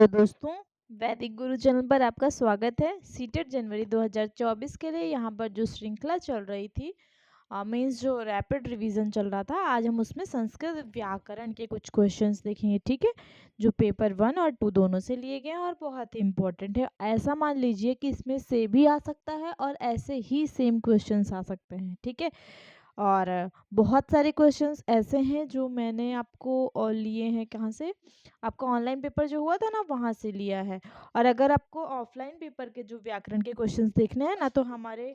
तो दोस्तों, वैदिक गुरु चैनल पर आपका स्वागत है। सीटेट जनवरी 2024 के लिए यहाँ पर जो श्रृंखला चल रही थी, मीन्स जो रैपिड रिवीजन चल रहा था, आज हम उसमें संस्कृत व्याकरण के कुछ क्वेश्चंस देखेंगे। ठीक है, जो पेपर 1 और 2 दोनों से लिए गए हैं और बहुत ही इंपॉर्टेंट है। ऐसा मान लीजिए कि इसमें से भी आ सकता है और ऐसे ही सेम क्वेश्चंस आ सकते हैं। ठीक है, और बहुत सारे क्वेश्चंस ऐसे हैं जो मैंने आपको लिए हैं, कहाँ से, आपका ऑनलाइन पेपर जो हुआ था ना, वहाँ से लिया है। और अगर आपको ऑफलाइन पेपर के जो व्याकरण के क्वेश्चंस देखने हैं ना, तो हमारे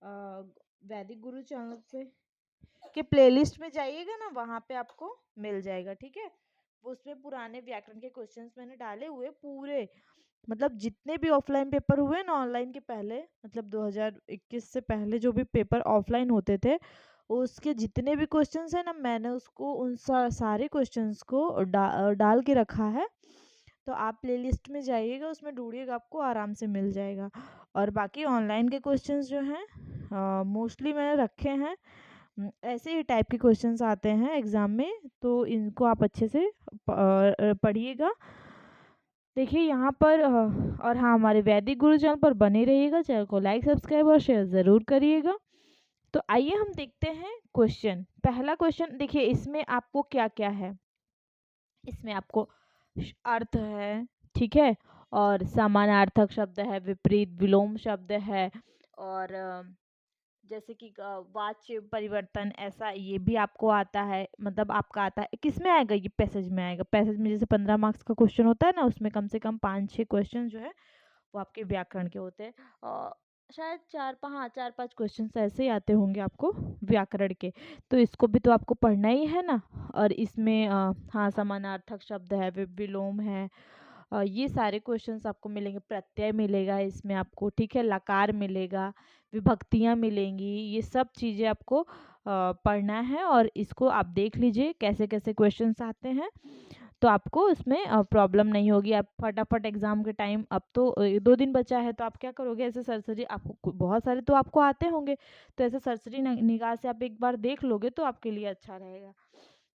वैदिक गुरु चैनल पे के प्लेलिस्ट में जाइएगा ना, वहाँ पे आपको मिल जाएगा। ठीक है, वो उसमें पुराने व्याकरण के क्वेश्चंस मैंने डाले हुए पूरे, मतलब जितने भी ऑफलाइन पेपर हुए ना, ऑनलाइन के पहले, मतलब 2021 से पहले जो भी पेपर ऑफलाइन होते थे, उसके जितने भी क्वेश्चंस हैं ना, मैंने उसको उन सारे क्वेश्चंस को डाल के रखा है। तो आप प्लेलिस्ट में जाइएगा, उसमें ढूंढिएगा, आपको आराम से मिल जाएगा। और बाकी ऑनलाइन के क्वेश्चंस जो हैं मोस्टली मैंने रखे हैं। ऐसे ही टाइप के क्वेश्चंस आते हैं एग्ज़ाम में, तो इनको आप अच्छे से पढ़िएगा। देखिए यहाँ पर और हाँ, हमारे वैदिक गुरु चैनल पर बने रहिएगा, चैनल को लाइक सब्सक्राइब और शेयर ज़रूर करिएगा। तो आइए हम देखते हैं क्वेश्चन। पहला क्वेश्चन देखिए, इसमें आपको क्या क्या है। इसमें आपको अर्थ है, ठीक है, और समानार्थक शब्द है, विपरीत विलोम शब्द है, और जैसे कि वाच्य परिवर्तन, ऐसा ये भी आपको आता है, मतलब आपका आता है। किस में आएगा, ये पैसेज में आएगा। पैसेज में जैसे 15 मार्क्स का क्वेश्चन होता है ना, उसमें कम से कम 5-6 क्वेश्चन जो है वो आपके व्याकरण के होते हैं। शायद 4-5 क्वेश्चन ऐसे ही आते होंगे आपको व्याकरण के। तो इसको भी तो आपको पढ़ना ही है ना। और इसमें हाँ, समानार्थक शब्द है, विलोम है, ये सारे क्वेश्चंस आपको मिलेंगे। प्रत्यय मिलेगा इसमें आपको, ठीक है, लकार मिलेगा, विभक्तियां मिलेंगी, ये सब चीज़ें आपको पढ़ना है। और इसको आप देख लीजिए कैसे कैसे क्वेश्चंस आते हैं, तो आपको उसमें प्रॉब्लम नहीं होगी। आप फटाफट एग्जाम के टाइम, अब तो 2 दिन बचा है, तो आप क्या करोगे, ऐसे सरसरी, आपको बहुत सारे तो आपको आते होंगे, तो ऐसे सरसरी निगाह से आप एक बार देख लोगे तो आपके लिए अच्छा रहेगा।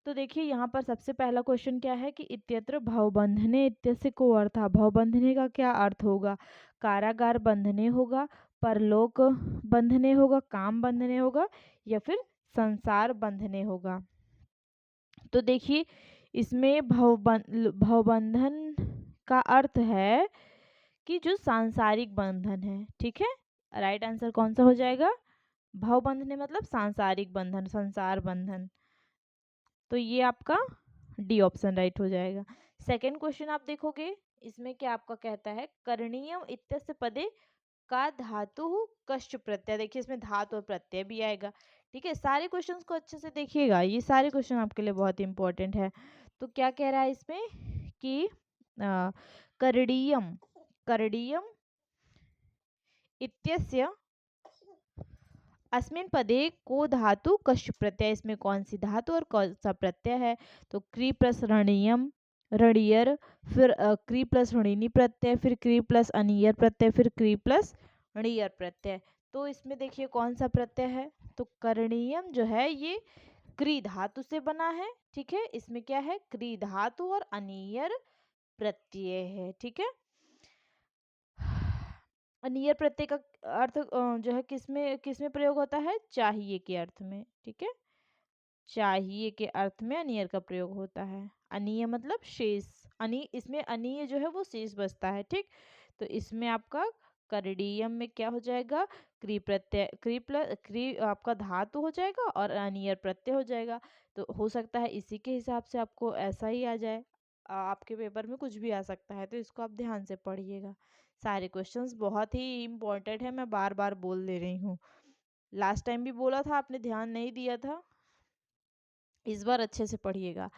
तो देखिए यहाँ पर सबसे पहला क्वेश्चन क्या है कि इत्यत्र भवबंधने इत्यस्य को अर्थ। भवबंधने का क्या अर्थ होगा। कारागार बंधने होगा, परलोक बंधने होगा, काम बंधने होगा, या फिर संसार बंधने होगा। तो देखिए इसमें भवबंधन का अर्थ है कि जो सांसारिक बंधन है, ठीक है। राइट आंसर कौन सा हो जाएगा, भवबंधने मतलब सांसारिक बंधन, संसार बंधन। तो ये आपका डी ऑप्शन राइट हो जाएगा। सेकंड क्वेश्चन आप देखोगे, इसमें क्या आपका कहता है, करणीयम इत्यस्य पदे का धातु कष्ट प्रत्यय। देखिए इसमें धातु और प्रत्यय भी आएगा, ठीक है। सारे क्वेश्चंस को अच्छे से देखिएगा, ये सारे क्वेश्चन आपके लिए बहुत इंपॉर्टेंट है। तो क्या कह रहा है इसमें कि करणीयम, करणीयम इत्यस्य अस्मिन् पदे को धातु कश प्रत्यय। इसमें कौन सी धातु और कौन सा प्रत्यय है। तो क्री प्लस रणीयम, रणीयर, फिर क्री प्लस ऋणीनी प्रत्यय, फिर क्री प्लस अनियर प्रत्यय, फिर क्री प्लस णीयर प्रत्यय। तो इसमें देखिए कौन सा प्रत्यय है। तो करणीयम जो है ये क्री धातु से बना है, ठीक है। इसमें क्या है, क्री धातु और अनियर प्रत्यय है, ठीक है। नियर प्रत्यय का अर्थ जो है किसमें किसमें प्रयोग होता है, चाहिए के अर्थ में, ठीक है। चाहिए के अर्थ में अनियर का प्रयोग होता है। अनीय मतलब शेष, अनि इसमें अनीय जो है वो शेष बचता है, ठीक। तो इसमें आपका करडीयम में क्या हो जाएगा, क्री प्रत्यय, क्री प्लस क्री आपका धातु हो जाएगा और अनियर प्रत्यय हो जाएगा। तो हो सकता है इसी के हिसाब से आपको ऐसा ही आ जाए। आपके पेपर में कुछ भी आ सकता है, तो इसको आप ध्यान से पढ़िएगा। सारे क्वेश्चंस बहुत ही इम्पोर्टेंट है, मैं बार बार बोल दे रही हूँ। लास्ट टाइम भी बोला था, आपने ध्यान नहीं दिया था, इस बार अच्छे से पढ़िएगा।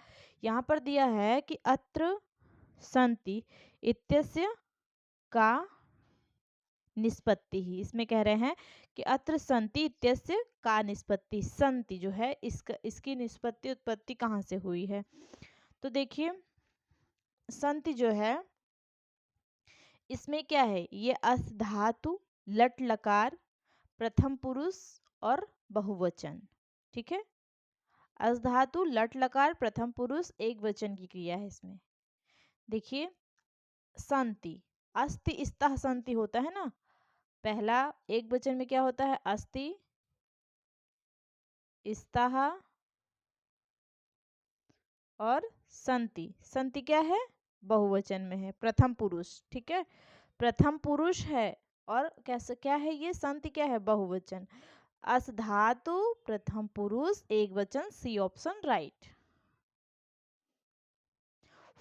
यहाँ पर दिया है कि अत्र संति इत्यस्य का निष्पत्ति ही। इसमें कह रहे हैं कि अत्र संति इत्यस्य का निष्पत्ति, संति जो है इसकी निष्पत्ति उत्पत्ति कहाँ से हुई है। तो देखिए संति जो है, इसमें क्या है, ये अस धातु, लट लकार, प्रथम पुरुष और बहुवचन, ठीक है। अस धातु, लट लकार, प्रथम पुरुष, एक वचन की क्रिया है इसमें। देखिए संति। अस्ति स्तः संति होता है ना, पहला एक वचन में क्या होता है, अस्ति स्तः और संति। संति क्या है, बहुवचन में है, प्रथम पुरुष, ठीक है, प्रथम पुरुष है। और कैसे क्या है ये, संति क्या है, बहुवचन। अस धातु प्रथम पुरुष एक वचन, सी ऑप्शन राइट।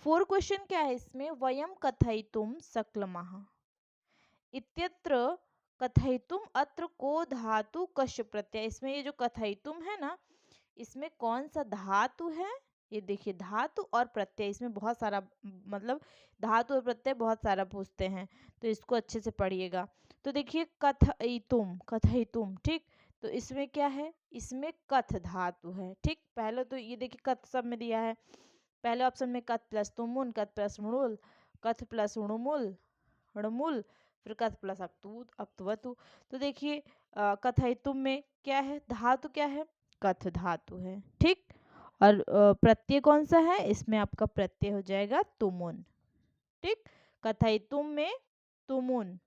4 क्वेश्चन क्या है इसमें, वयम कथयितुम शक्नुमः इत्यत्र कथयितुम अत्र को धातु कश प्रत्यय। इसमें ये जो कथयितुम है ना, इसमें कौन सा धातु है, ये देखिए धातु और प्रत्यय, इसमें बहुत सारा मतलब धातु और प्रत्यय बहुत सारा पूछते हैं, तो इसको अच्छे से पढ़िएगा। तो देखिए कथयितुम, कथयितुम, ठीक, तो इसमें क्या है, इसमें कथ धातु है, ठीक। पहले तो ये देखिए कथ सब में दिया है, पहले ऑप्शन में कथ प्लस तुमुन, कथ प्लस णुल, कथ प्लस णुमुल, णमुल, फिर कथ प्लस अक्तूत अक्तवतु। तो देखिए कथयितुम में क्या है, धातु क्या है, कथ धातु है, ठीक। और प्रत्यय कौन सा है, इसमें आपका प्रत्यय हो जाएगा तुमुन, ठीक। कथयितुम में तुमुन।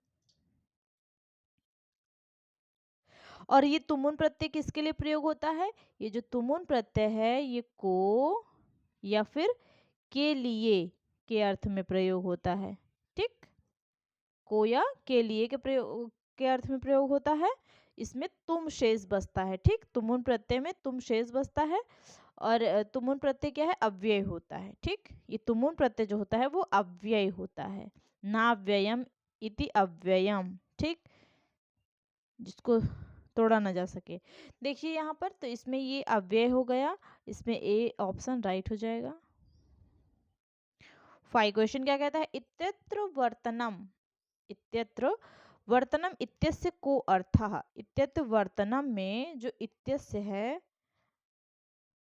और ये तुमुन प्रत्यय किसके लिए प्रयोग होता है, ये जो तुमुन प्रत्यय है ये को या फिर के लिए के अर्थ में प्रयोग होता है, ठीक। को या के लिए के प्रयोग के अर्थ में प्रयोग होता है। इसमें तुम शेष बसता है, ठीक, तुमुन प्रत्यय में तुम शेष बसता है। और तुमुन प्रत्यय क्या है, अव्यय होता है, ठीक। ये तुमुन प्रत्यय जो होता है वो अव्यय होता है, नाव्ययम इति अव्ययम, ठीक, जिसको तोड़ा ना जा सके। देखिए यहाँ पर, तो इसमें ये अव्यय हो गया, इसमें ए ऑप्शन राइट हो जाएगा। 5 क्वेश्चन क्या कहता है, इत्यत्र वर्तनम, इत्यत्र वर्तनम इत्यस्य को अर्थः। इत्यत्र वर्तनम में जो इत्यस्य है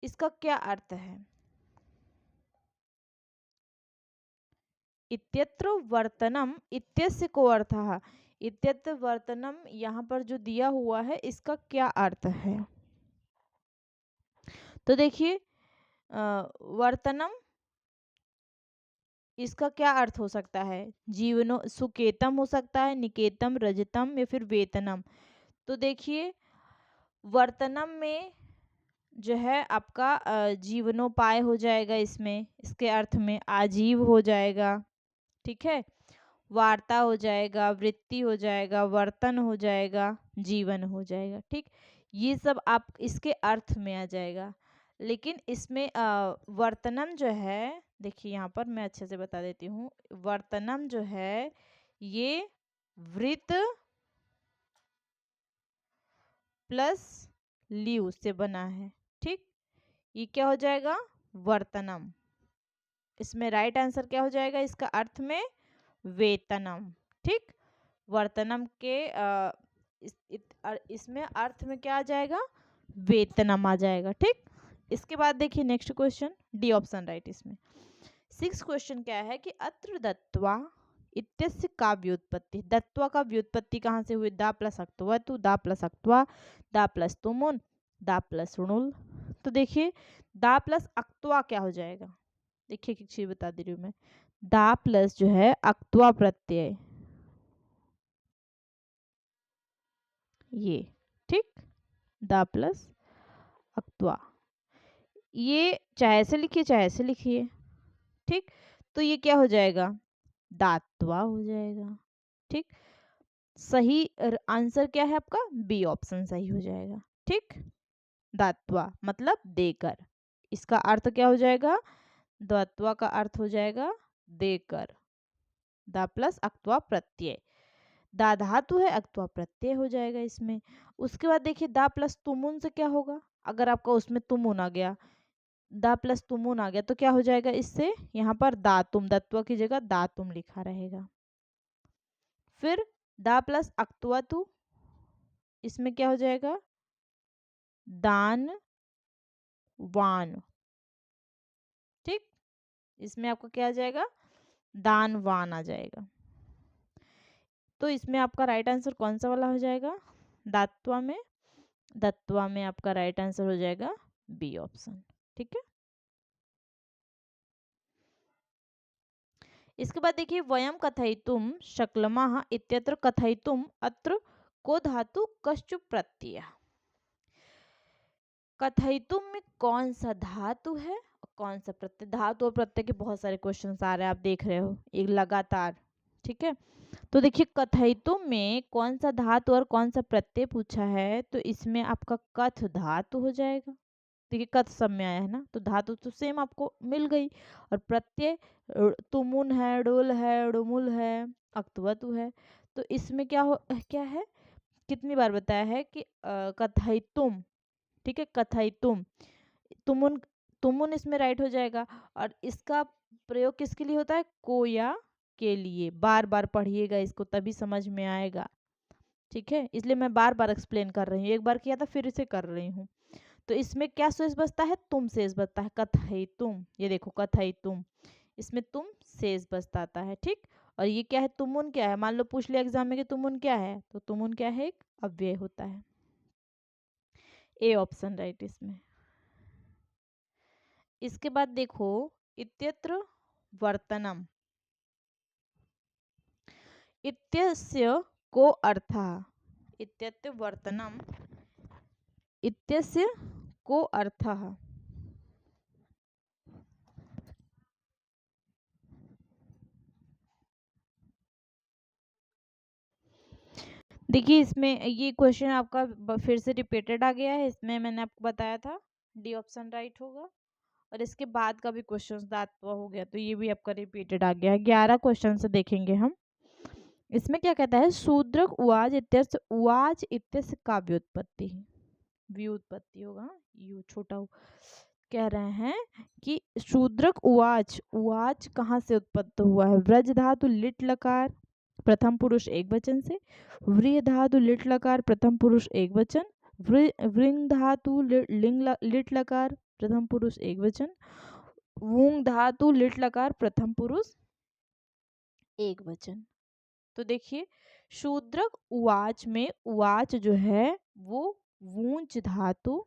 इसका क्या अर्थ है, इत्यत्र वर्तनम इत्यस्य को अर्थः, इत्यत्र वर्तनम यहाँ पर जो दिया हुआ है इसका क्या अर्थ है। तो देखिए वर्तनम, इसका क्या अर्थ हो सकता है, जीवनो सुकेतम हो सकता है, निकेतम, रजतम या फिर वेतनम। तो देखिए वर्तनम में जो है आपका जीवनोपाय हो जाएगा, इसमें इसके अर्थ में आजीव हो जाएगा, ठीक है, वार्ता हो जाएगा, वृत्ति हो जाएगा, वर्तन हो जाएगा, जीवन हो जाएगा, ठीक, ये सब आप इसके अर्थ में आ जाएगा। लेकिन इसमें वर्तनम जो है, देखिए यहाँ पर मैं अच्छे से बता देती हूँ, वर्तनम जो है ये वृत्त प्लस ल्यू से बना है, ठीक, ये क्या हो जाएगा, वर्तनम। इसमें राइट आंसर क्या हो जाएगा, इसका अर्थ में वेतनम, ठीक। वर्तनम के इसमें अर्थ में क्या आ जाएगा, वेतनम आ जाएगा, ठीक। इसके बाद देखिए next question, D option right इसमें। 6 क्वेश्चन क्या है कि अत्र दत्वा इत्यस्य का व्युत्पत्ति, दत्वा का व्युत्पत्ति कहाँ से हुई, दा प्लस अक्त्वा तु, दा प्लस अक्त्वा, दा प्लस तुमुन, दा प्लस णुल। तो देखिए दा प्लस अक्त्वा क्या हो जाएगा, देखिए एक चीज बता दे रही हूँ मैं, दा प्लस जो है अक्त्वा प्रत्यय, ये, ठीक, दा प्लस अक्त्वा, ये चाहे ऐसे लिखिए चाहे ऐसे लिखिए, ठीक। तो ये क्या हो जाएगा, दात्वा हो जाएगा, ठीक। सही आंसर क्या है आपका, बी ऑप्शन सही हो जाएगा, ठीक। दात्वा मतलब देकर, इसका अर्थ क्या हो जाएगा, दात्वा का अर्थ हो जाएगा देकर, दा प्लस अक्त्वा प्रत्यय, दा धातु है, अक्त्वा प्रत्यय हो जाएगा इसमें। उसके बाद देखिए दा प्लस तुमुन से क्या होगा, अगर आपका उसमें तुमुन आ गया, दा प्लस तुमुन आ गया तो क्या हो जाएगा, इससे यहाँ पर दातुम, दत्वा की जगह दातुम लिखा रहेगा। फिर दा प्लस अक्त्वा तु, इसमें क्या हो जाएगा, दान वान, ठीक, इसमें आपका क्या आ जाएगा, दानवान आ जाएगा। तो इसमें आपका राइट आंसर कौन सा वाला हो जाएगा, दात्वा में, दत्वा में आपका राइट आंसर हो जाएगा बी ऑप्शन, ठीक है। इसके बाद देखिए वयम कथयितुम शक्लमः इत्यत्र कथयितुम अत्र को धातु कश्चु प्रत्यय। कथयितुम में कौन सा धातु है और कौन सा प्रत्यय। धातु और प्रत्यय के बहुत सारे क्वेश्चंस आ रहे हैं, आप देख रहे हो एक लगातार। ठीक है, तो देखिए कथयितुम में कौन सा धातु और कौन सा प्रत्यय पूछा है, तो इसमें आपका कथ धातु हो जाएगा। देखिए कथ सब में आया है ना, तो धातु तो सेम आपको मिल गई। और प्रत्यय तुमुन है, डोल है, डुमुल है, अक्तवतु है। तो इसमें क्या है, कितनी बार बताया है कि कथयितुम। ठीक है, कथयितुम, तुमुन, तुमुन इसमें राइट हो जाएगा। और इसका प्रयोग किसके लिए होता है, को या के लिए। बार बार पढ़िएगा इसको तभी समझ में आएगा। ठीक है, इसलिए मैं बार बार एक्सप्लेन कर रही हूँ, एक बार किया था फिर इसे कर रही हूँ। तो इसमें क्या शेष बचता है, तुम शेष बचता है, कथयितुम। ये देखो कथयितुम, इसमें तुम शेष बचता है। ठीक, और ये क्या है, तुमुन क्या है, मान लो पूछ लिया एग्जाम में कि तुमुन क्या है, तो तुमुन क्या है, एक अव्यय होता है। ए ऑप्शन राइट इसमें। इसके बाद देखो इत्यत्र वर्तनम, इत्यस्य को अर्थः, इत्यत्र वर्तनम, इत्यस्य को अर्थः। देखिए इसमें ये क्वेश्चन आपका फिर से रिपीटेड आ गया है, इसमें मैंने आपको बताया था डी ऑप्शन राइट होगा। और इसके बाद का भी क्वेश्चन दात्वा हो गया, तो ये भी आपका रिपीटेड आ गया है। 11 क्वेश्चन से देखेंगे हम। इसमें क्या कहता है, शूद्रक उवाच इत्यस्य, उवाच इत्यस्य का व्युत्पत्ति, व्युत्पत्ति होगा यू छोटा उ। कह रहे हैं कि शूद्रक उवाच, उवाच कहाँ से उत्पत्त हुआ है, व्रज धातु लिट लकार प्रथम पुरुष एक वचन से, व्रीय धातु लिट लकार प्रथम पुरुष एक वचन, वृंग धातु लिट लकार प्रथम पुरुष एक वचन, वूंग धातु लिट लकार प्रथम पुरुष एक वचन। तो देखिए शूद्रक उवाच में उवाच जो है वो वूंच धातु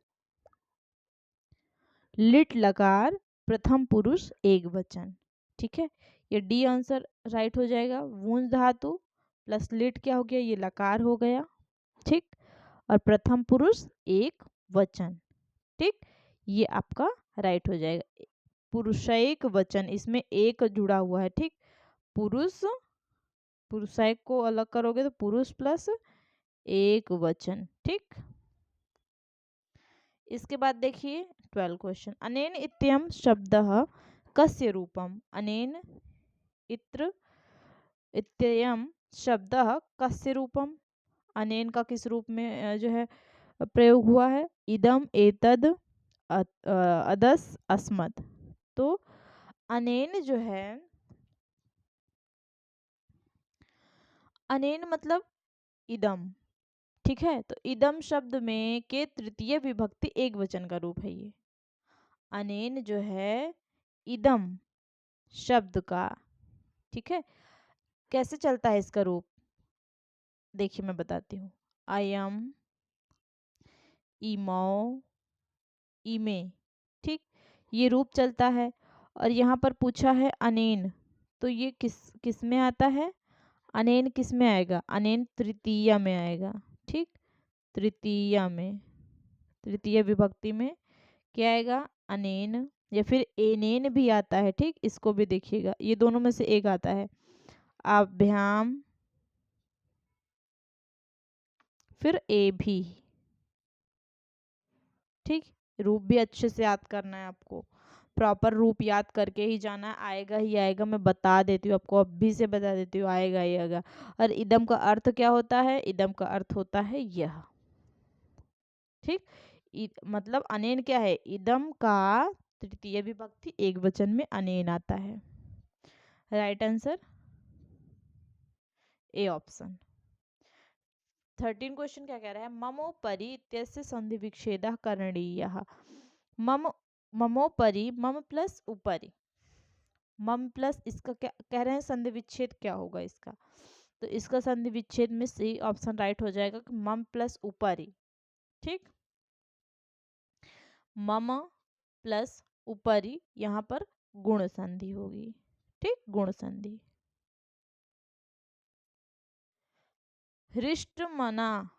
लिट लकार प्रथम पुरुष एक वचन। ठीक है, ये डी आंसर राइट हो जाएगा। वूंच धातु प्लस लिट क्या हो गया, ये लकार हो गया। ठीक, और प्रथम पुरुष एक वचन। ठीक, ये आपका राइट हो जाएगा। पुरुषैक वचन, इसमें एक जुड़ा हुआ है। ठीक, पुरुष, पुरुषैक को अलग करोगे तो पुरुष प्लस एक वचन। ठीक, इसके बाद देखिए 12 क्वेश्चन। अनेन इत्ययम शब्दः कस्य रूपम, अनेन इत्र इत्ययम शब्दः कस्य रूपम, अनेन का किस रूप में जो है प्रयोग हुआ है, इदम, एतद, अदस, अस्मत्। तो अनेन जो है, अनेन मतलब इदम। ठीक है, तो इदम शब्द में के तृतीय विभक्ति एक वचन का रूप है ये। अनेन जो है इदम शब्द का, ठीक है, कैसे चलता है इसका रूप, देखिए मैं बताती हूँ। अयम, इमौ, इमे। ठीक, ये रूप चलता है। और यहाँ पर पूछा है अनेन, तो ये किस में आता है, अनेन किस में आएगा, अनेन तृतीया में आएगा। ठीक, तृतीया में, तृतीय विभक्ति में क्या आएगा, अनेन, या फिर एनेन भी आता है। ठीक, इसको भी देखिएगा, ये दोनों में से एक आता है। अभ्याम, फिर ए भी। ठीक, रूप भी अच्छे से याद करना है आपको, प्रॉपर रूप याद करके ही जाना है, आएगा ही आएगा। मैं बता देती हूँ आपको, अभी से बता देती हूँ, आएगा ही आएगा। और इदम का अर्थ क्या होता है, इदम का अर्थ होता है यह। ठीक, मतलब अनेन क्या है, इदम का तृतीय विभक्ति एक वचन में अनेन आता है। Right answer A option. 13 question क्या कह रहा है, ममोपरि इत्यस्य संधि विच्छेदः करणीयः। मम, ममोपरि, मम प्लस ऊपरी, मम प्लस इसका क्या कह रहे हैं, संधि विच्छेद क्या होगा इसका, तो इसका संधि विच्छेद में सी ऑप्शन राइट हो जाएगा कि मम प्लस ऊपरी। ठीक, मम प्लस ऊपरी, यहाँ पर गुण संधि होगी। ठीक, गुण संधि। हृष्टमना,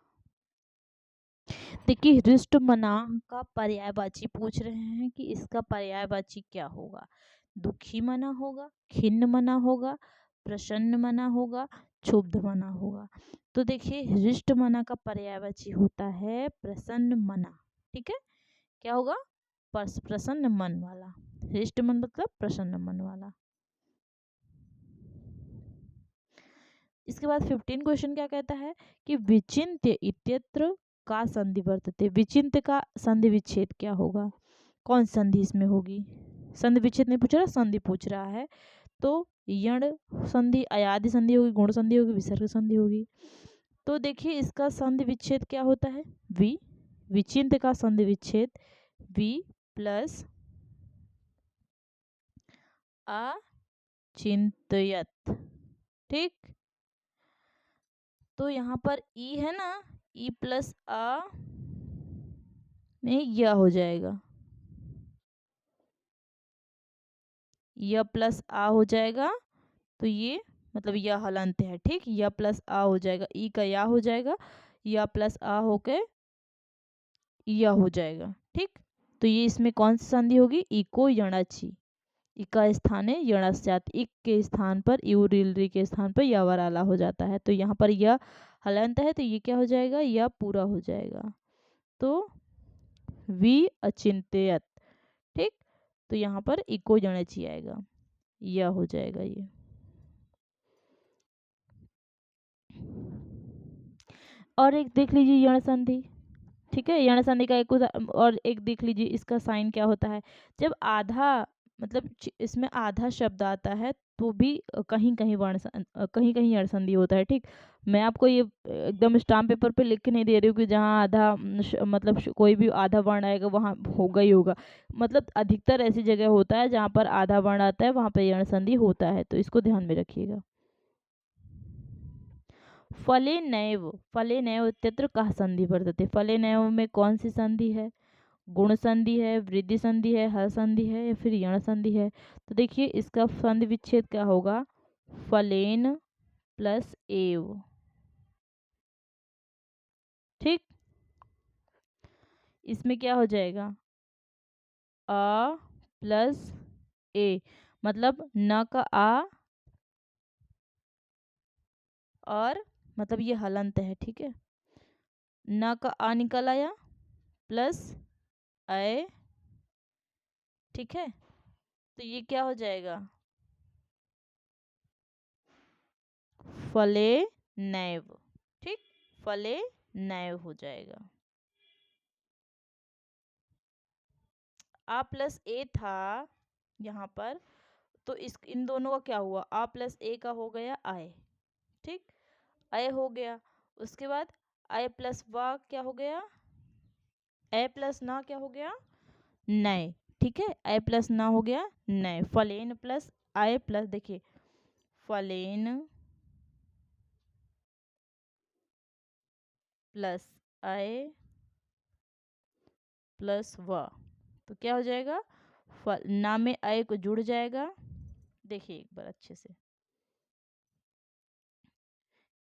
देखिए हृष्टमना का पर्यायवाची पूछ रहे हैं कि इसका पर्यायवाची क्या होगा। दुखी मना होगा, खिन्न मना होगा, प्रसन्न मना होगा, क्षुब्ध मना होगा। तो देखिए हृष्ट मना का पर्यायवाची होता है प्रसन्न मना। ठीक है, क्या होगा, प्रसन्न मन वाला। हृष्ट मन मतलब प्रसन्न मन वाला। इसके बाद 15 क्वेश्चन क्या कहता है कि विचिन्त्य इत्यत्र का संधि वर्तते। विचिन्त्य का संधि विच्छेद क्या होगा, कौन संधि इसमें होगी। संधि विच्छेद नहीं पूछ रहा, संधि पूछ रहा है। तो यण संधि, अयादि संधि होगी, गुण संधि होगी, विसर्ग संधि होगी। तो देखिए इसका संधि विच्छेद क्या होता है, वि। विचिन्त्य का संधि विच्छेद वि प्लस अचिंत्यत। ठीक, तो यहाँ पर ई है ना, ई प्लस आ में यह हो जाएगा, यह प्लस आ हो जाएगा। तो ये मतलब यह हलंत है। ठीक, यह प्लस आ हो जाएगा, ई का या हो जाएगा, यह प्लस आ होके यह हो जाएगा। ठीक, तो ये इसमें कौन सी संधि होगी, इको यणाची। इका स्थान है यणस्यात्, इक के स्थान पर यू री के स्थान पर यवराला हो जाता है। तो यहाँ पर यह हलंत है, तो ये क्या हो जाएगा, यह पूरा हो जाएगा। तो वि अचिंत्यत। ठीक, तो यहाँ पर इको यणची आएगा, यह हो जाएगा ये। और एक देख लीजिए यण संधि। ठीक है, यण संधि का एक और एक देख लीजिए, इसका साइन क्या होता है। जब आधा मतलब इसमें आधा शब्द आता है तो भी कहीं कहीं कहीं कहीं यण संधि होता है। ठीक, मैं आपको ये एकदम स्टाम्प पेपर पे लिख के नहीं दे रही हूँ कि जहाँ आधा मतलब कोई भी आधा वर्ण आएगा वहाँ होगा ही होगा। मतलब अधिकतर ऐसी जगह होता है जहाँ पर आधा वर्ण आता है वहाँ पर यण संधि होता है, तो इसको ध्यान में रखिएगा। फले नैव, फले नैव इत्यत्र कः संधि वर्तते। फले नैव में कौन सी संधि है, गुण संधि है, वृद्धि संधि है, हल संधि है या फिर यण संधि है। तो देखिए इसका संधि विच्छेद क्या होगा, फलेन प्लस एव। ठीक, इसमें क्या हो जाएगा, अ प्लस ए, मतलब न का आ और मतलब ये हलंत है। ठीक है, न का आ निकल आया प्लस ए। ठीक है, तो ये क्या हो जाएगा, फले नैव। ठीक, फले नैव हो जाएगा। आ प्लस ए था यहाँ पर, तो इस इन दोनों का क्या हुआ, आ प्लस ए का हो गया आय। ठीक, आय हो गया। उसके बाद आय प्लस वा क्या हो गया, ए प्लस ना क्या हो गया, नए। ठीक है, आय प्लस ना हो गया नए। फलेन प्लस आय प्लस, देखिए फलेन प्लस आय प्लस व, तो क्या हो जाएगा, ना में आय को जुड़ जाएगा। देखिए एक बार अच्छे से,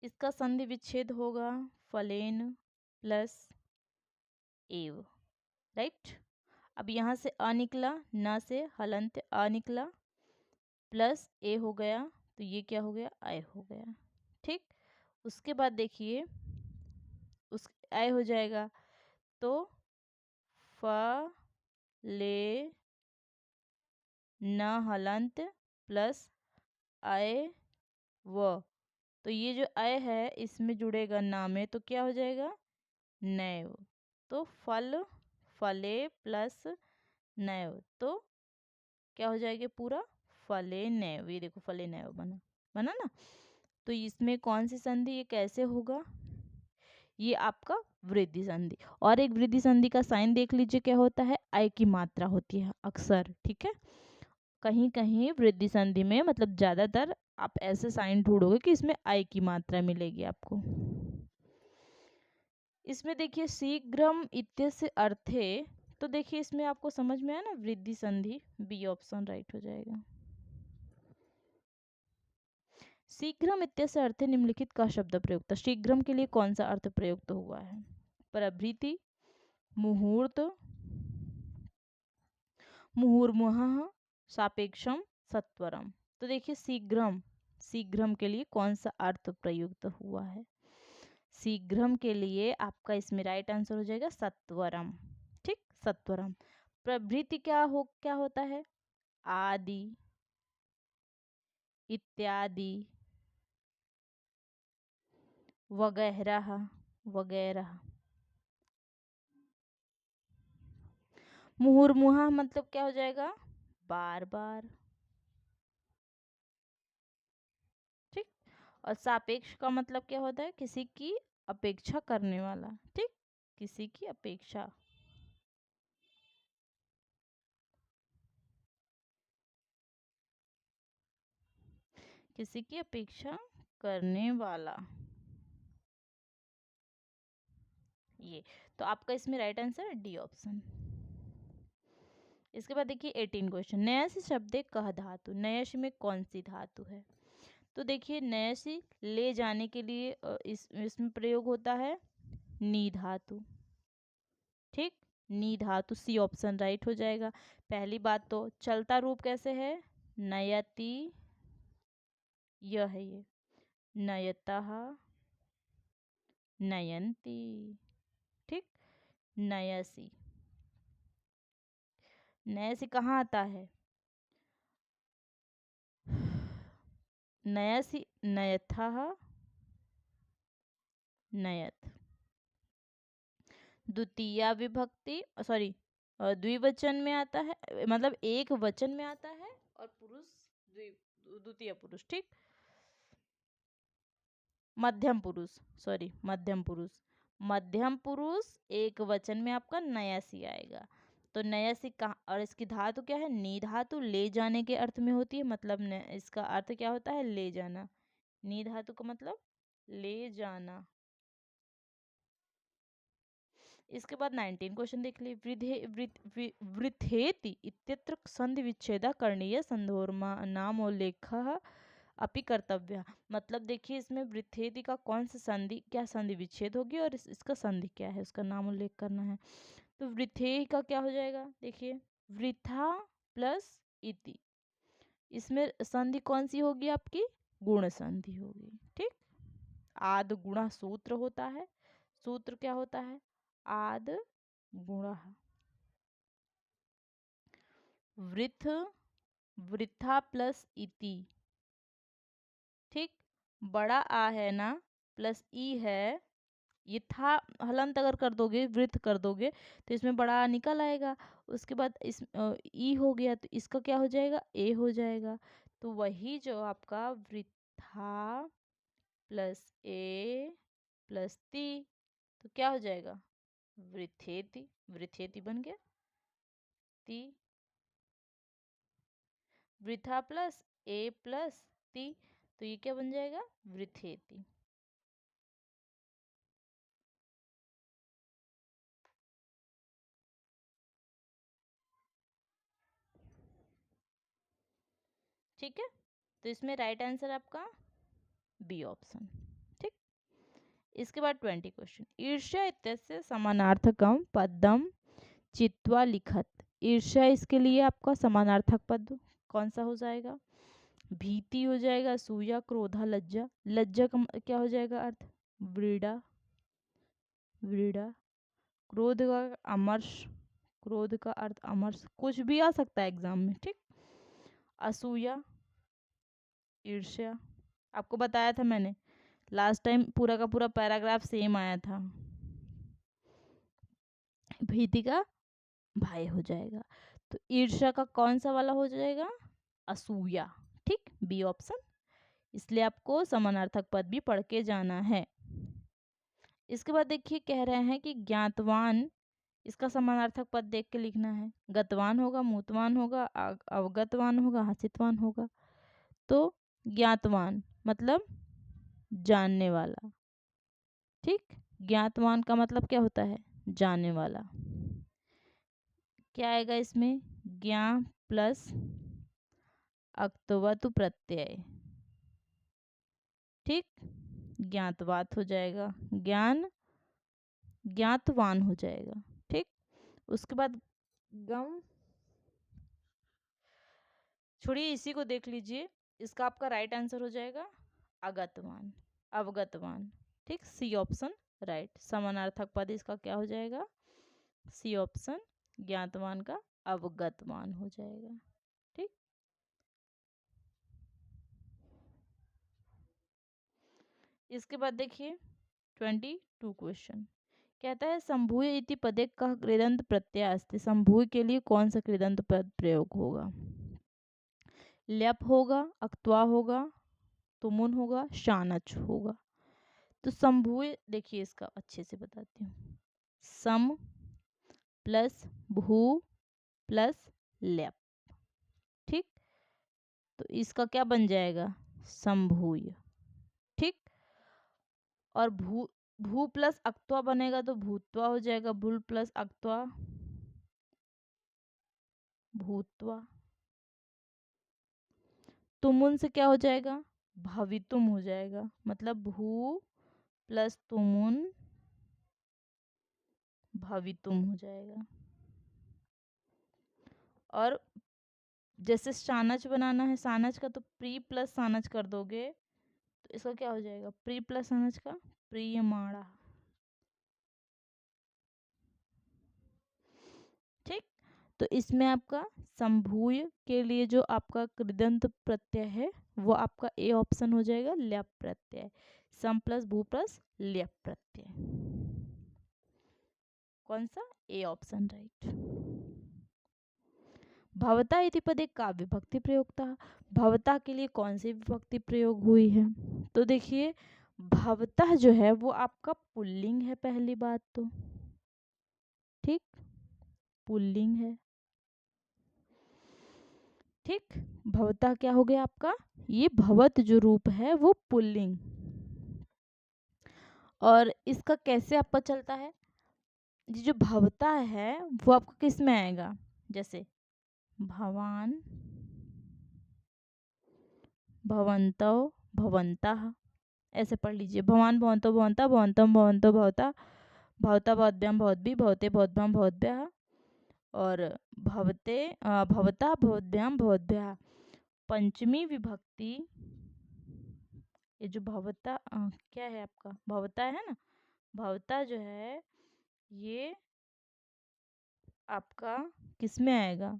इसका संधि विच्छेद होगा फलेन प्लस एव। राइट, अब यहाँ से अ निकला, न से हलंत अ निकला, प्लस ए हो गया, तो ये क्या हो गया, आय हो गया। ठीक, उसके बाद देखिए उस आय हो जाएगा, तो फ ले न हलंत प्लस आय व, तो ये जो आय है इसमें जुड़ेगा ना में, तो क्या हो जाएगा, नैव। तो फल, फले प्लस नैव, तो क्या हो जाएगा पूरा, फले नैव। ये देखो फले नैव बना, बना ना। तो इसमें कौन सी संधि, ये कैसे होगा, ये आपका वृद्धि संधि। और एक वृद्धि संधि का साइन देख लीजिए क्या होता है, आय की मात्रा होती है अक्सर। ठीक है, कहीं कहीं वृद्धि संधि में मतलब ज्यादातर आप ऐसे साइन ढूंढोगे कि इसमें आय की मात्रा मिलेगी आपको। इसमें देखिए शीघ्रम इत्यस्य अर्थे, तो देखिए इसमें आपको समझ में आया ना, वृद्धि संधि, बी ऑप्शन राइट हो जाएगा। शीघ्रम इत्यस्य अर्थे निम्नलिखित का शब्द प्रयुक्त। शीघ्रम के लिए कौन सा अर्थ प्रयुक्त हुआ है? प्रभृति, मुहूर्त, मुहुर्मुहः, सापेक्षम, सत्वरम। तो देखिए शीघ्रम, शीघ्रम के लिए कौन सा अर्थ प्रयुक्त हुआ है? शीघ्रम के लिए आपका इसमें राइट आंसर हो जाएगा सत्वरम। ठीक, सत्वरम। प्रभृति क्या होता है? आदि, इत्यादि, वगैरह, वगैरह। मुहुर्मुहा मतलब क्या हो जाएगा? बार बार। ठीक। और सापेक्ष का मतलब क्या होता है? किसी की अपेक्षा करने वाला। ठीक, किसी की अपेक्षा। किसी की अपेक्षा करने वाला। ये तो आपका इसमें राइट आंसर डी ऑप्शन। इसके बाद देखिए 18 क्वेश्चन। नयसी शब्द कह धातु, नयसी में कौन सी धातु है? तो देखिए नयसी ले जाने के लिए इसमें प्रयोग होता है नी धातु। ठीक, नी धातु, सी ऑप्शन राइट हो जाएगा। पहली बात तो चलता रूप कैसे है? नयति, यह है ये, नयतः, नयंती। ठीक, नयसी। नयसी कहाँ आता है? नयसी, नयथः, नयत। द्वितीया विभक्ति, सॉरी, द्विवचन में आता है, मतलब एक वचन में आता है और पुरुष द्वितीय पुरुष। ठीक, मध्यम पुरुष, सॉरी मध्यम पुरुष, मध्यम पुरुष एक वचन में आपका नयासी आएगा। तो नयासी कहाँ, और इसकी धातु क्या है? नी धातु, ले जाने के अर्थ में होती है। मतलब इसका अर्थ क्या होता है? ले जाना। नी धातु का मतलब ले जाना। इसके बाद 19 क्वेश्चन देख लिए। वृथेति इत्यत्र संधि विच्छेदा करणीय संधोर्मा नामोल्लेख अपि कर्तव्य। मतलब देखिए इसमें वृथेति का कौन सा संधि, क्या संधि विच्छेद होगी और इसका संधि क्या है, उसका नाम उल्लेख करना है। तो वृथे का क्या हो जाएगा? देखिए वृथा प्लस इति, इसमें संधि कौन सी होगी आपकी? गुण संधि होगी। ठीक, आद गुणा सूत्र होता है। सूत्र क्या होता है? आद गुणा। वृथ, वृथा प्लस इति। ठीक, बड़ा आ है ना, प्लस ई है, ये था, हलंत अगर कर दोगे, वृथ कर दोगे तो इसमें बड़ा आ निकल आएगा। उसके बाद इस ई हो गया तो इसका क्या हो जाएगा? ए हो जाएगा। तो वही जो आपका वृथा प्लस ए प्लस ती, तो क्या हो जाएगा? वृथेति, वृथेति बन गया। ती, वृथा प्लस ए प्लस ती, तो ये क्या बन जाएगा? वृथेति। ठीक है, तो इसमें राइट आंसर आपका बी ऑप्शन। ठीक, इसके बाद 20 क्वेश्चन। ईर्ष्या इत्यस्य समानार्थकम पदम चित्वा लिखत। ईर्ष्या, इसके लिए आपका समानार्थक पद कौन सा हो जाएगा? भीति हो जाएगा, असूया, क्रोधा, लज्जा। लज्जा का क्या हो जाएगा अर्थ? व्रीड़ा, व्रीड़ा। क्रोध का अमर्ष, क्रोध का अर्थ अमर्ष, कुछ भी आ सकता है एग्जाम में। ठीक, असूया, ईर्ष्या, आपको बताया था मैंने लास्ट टाइम, पूरा का पूरा पैराग्राफ सेम आया था। भीति का भय हो जाएगा। तो ईर्ष्या का कौन सा वाला हो जाएगा? असूया। ठीक, बी ऑप्शन। इसलिए आपको समानार्थक पद भी पढ़ के जाना है। इसके बाद देखिए कह रहे हैं कि ज्ञातवान, इसका समानार्थक पद देख के लिखना है। गतवान होगा, मूतवान होगा, अवगतवान होगा, हसितवान होगा। तो ज्ञातवान मतलब जानने वाला। ठीक, ज्ञातवान का मतलब क्या होता है? जानने वाला। क्या आएगा इसमें? ज्ञा प्लस अक्तवतु प्रत्यय। ठीक, ज्ञातवात हो जाएगा, ज्ञातवान हो जाएगा। ठीक, उसके बाद गम, छोड़िए इसी को देख लीजिए, इसका आपका राइट आंसर हो जाएगा अगतवान, अवगतवान। ठीक, सी ऑप्शन राइट। समानार्थक पद इसका क्या हो जाएगा? सी ऑप्शन, ज्ञातवान का अवगतवान हो जाएगा। ठीक, इसके बाद देखिए 22 क्वेश्चन कहता है संभूय इति पदे का कृदंत प्रत्यय अस्ति। संभूय के लिए कौन सा कृदंत पद प्रयोग होगा? ल्यप होगा, अक्त्वा होगा, तुमुन होगा, शानच होगा। तो संभूय देखिए इसका अच्छे से बताती हूँ। सम प्लस भू प्लस ल्यप। ठीक, तो इसका क्या बन जाएगा? संभूय। ठीक, और भू भू प्लस अक्त्वा बनेगा तो भूत्वा हो जाएगा। भूल प्लस अक्त्वा भूत्वा। तुमुन से क्या हो जाएगा? भवितुम हो जाएगा। मतलब भू प्लस तुमुन भवितुम हो जाएगा। और जैसे शानच बनाना है, सानच का तो प्री प्लस सानच कर दोगे तो इसका क्या हो जाएगा? प्री प्लस सानच का प्रियमाणा। ठीक, तो इसमें आपका संभूय के लिए जो आपका कृदंत प्रत्यय है वो आपका ए ऑप्शन हो जाएगा, ल्यप प्रत्यय। सम प्लस भू प्लस ल्यप प्रत्यय। कौन सा? ए ऑप्शन राइट। भवता इति पदे का विभक्ति प्रयोक्ता। भवता के लिए कौन सी विभक्ति प्रयोग हुई है? तो देखिए भवता जो है वो आपका पुल्लिंग है, पहली बात तो। ठीक, पुल्लिंग है। ठीक, भवता क्या हो गया आपका? ये भवत जो रूप है वो पुल्लिंग। और इसका कैसे आपका चलता है? ये जो भवता है वो आपका किस में आएगा? जैसे भवान, भवंतो, भवंतः, ऐसे पढ़ लीजिए। भवान भवंतो भवंता, भवंतम भवंतो भवता, भवता भवद्भ्याम भवद्भि, भवते भवद्भ्याम भवद्भ्यः, और भवते भवता भवद्भ्याम भवद्भ्यः। पंचमी विभक्ति, ये जो भवता क्या है आपका? भवता है ना, भवता जो है ये आपका किस में आएगा?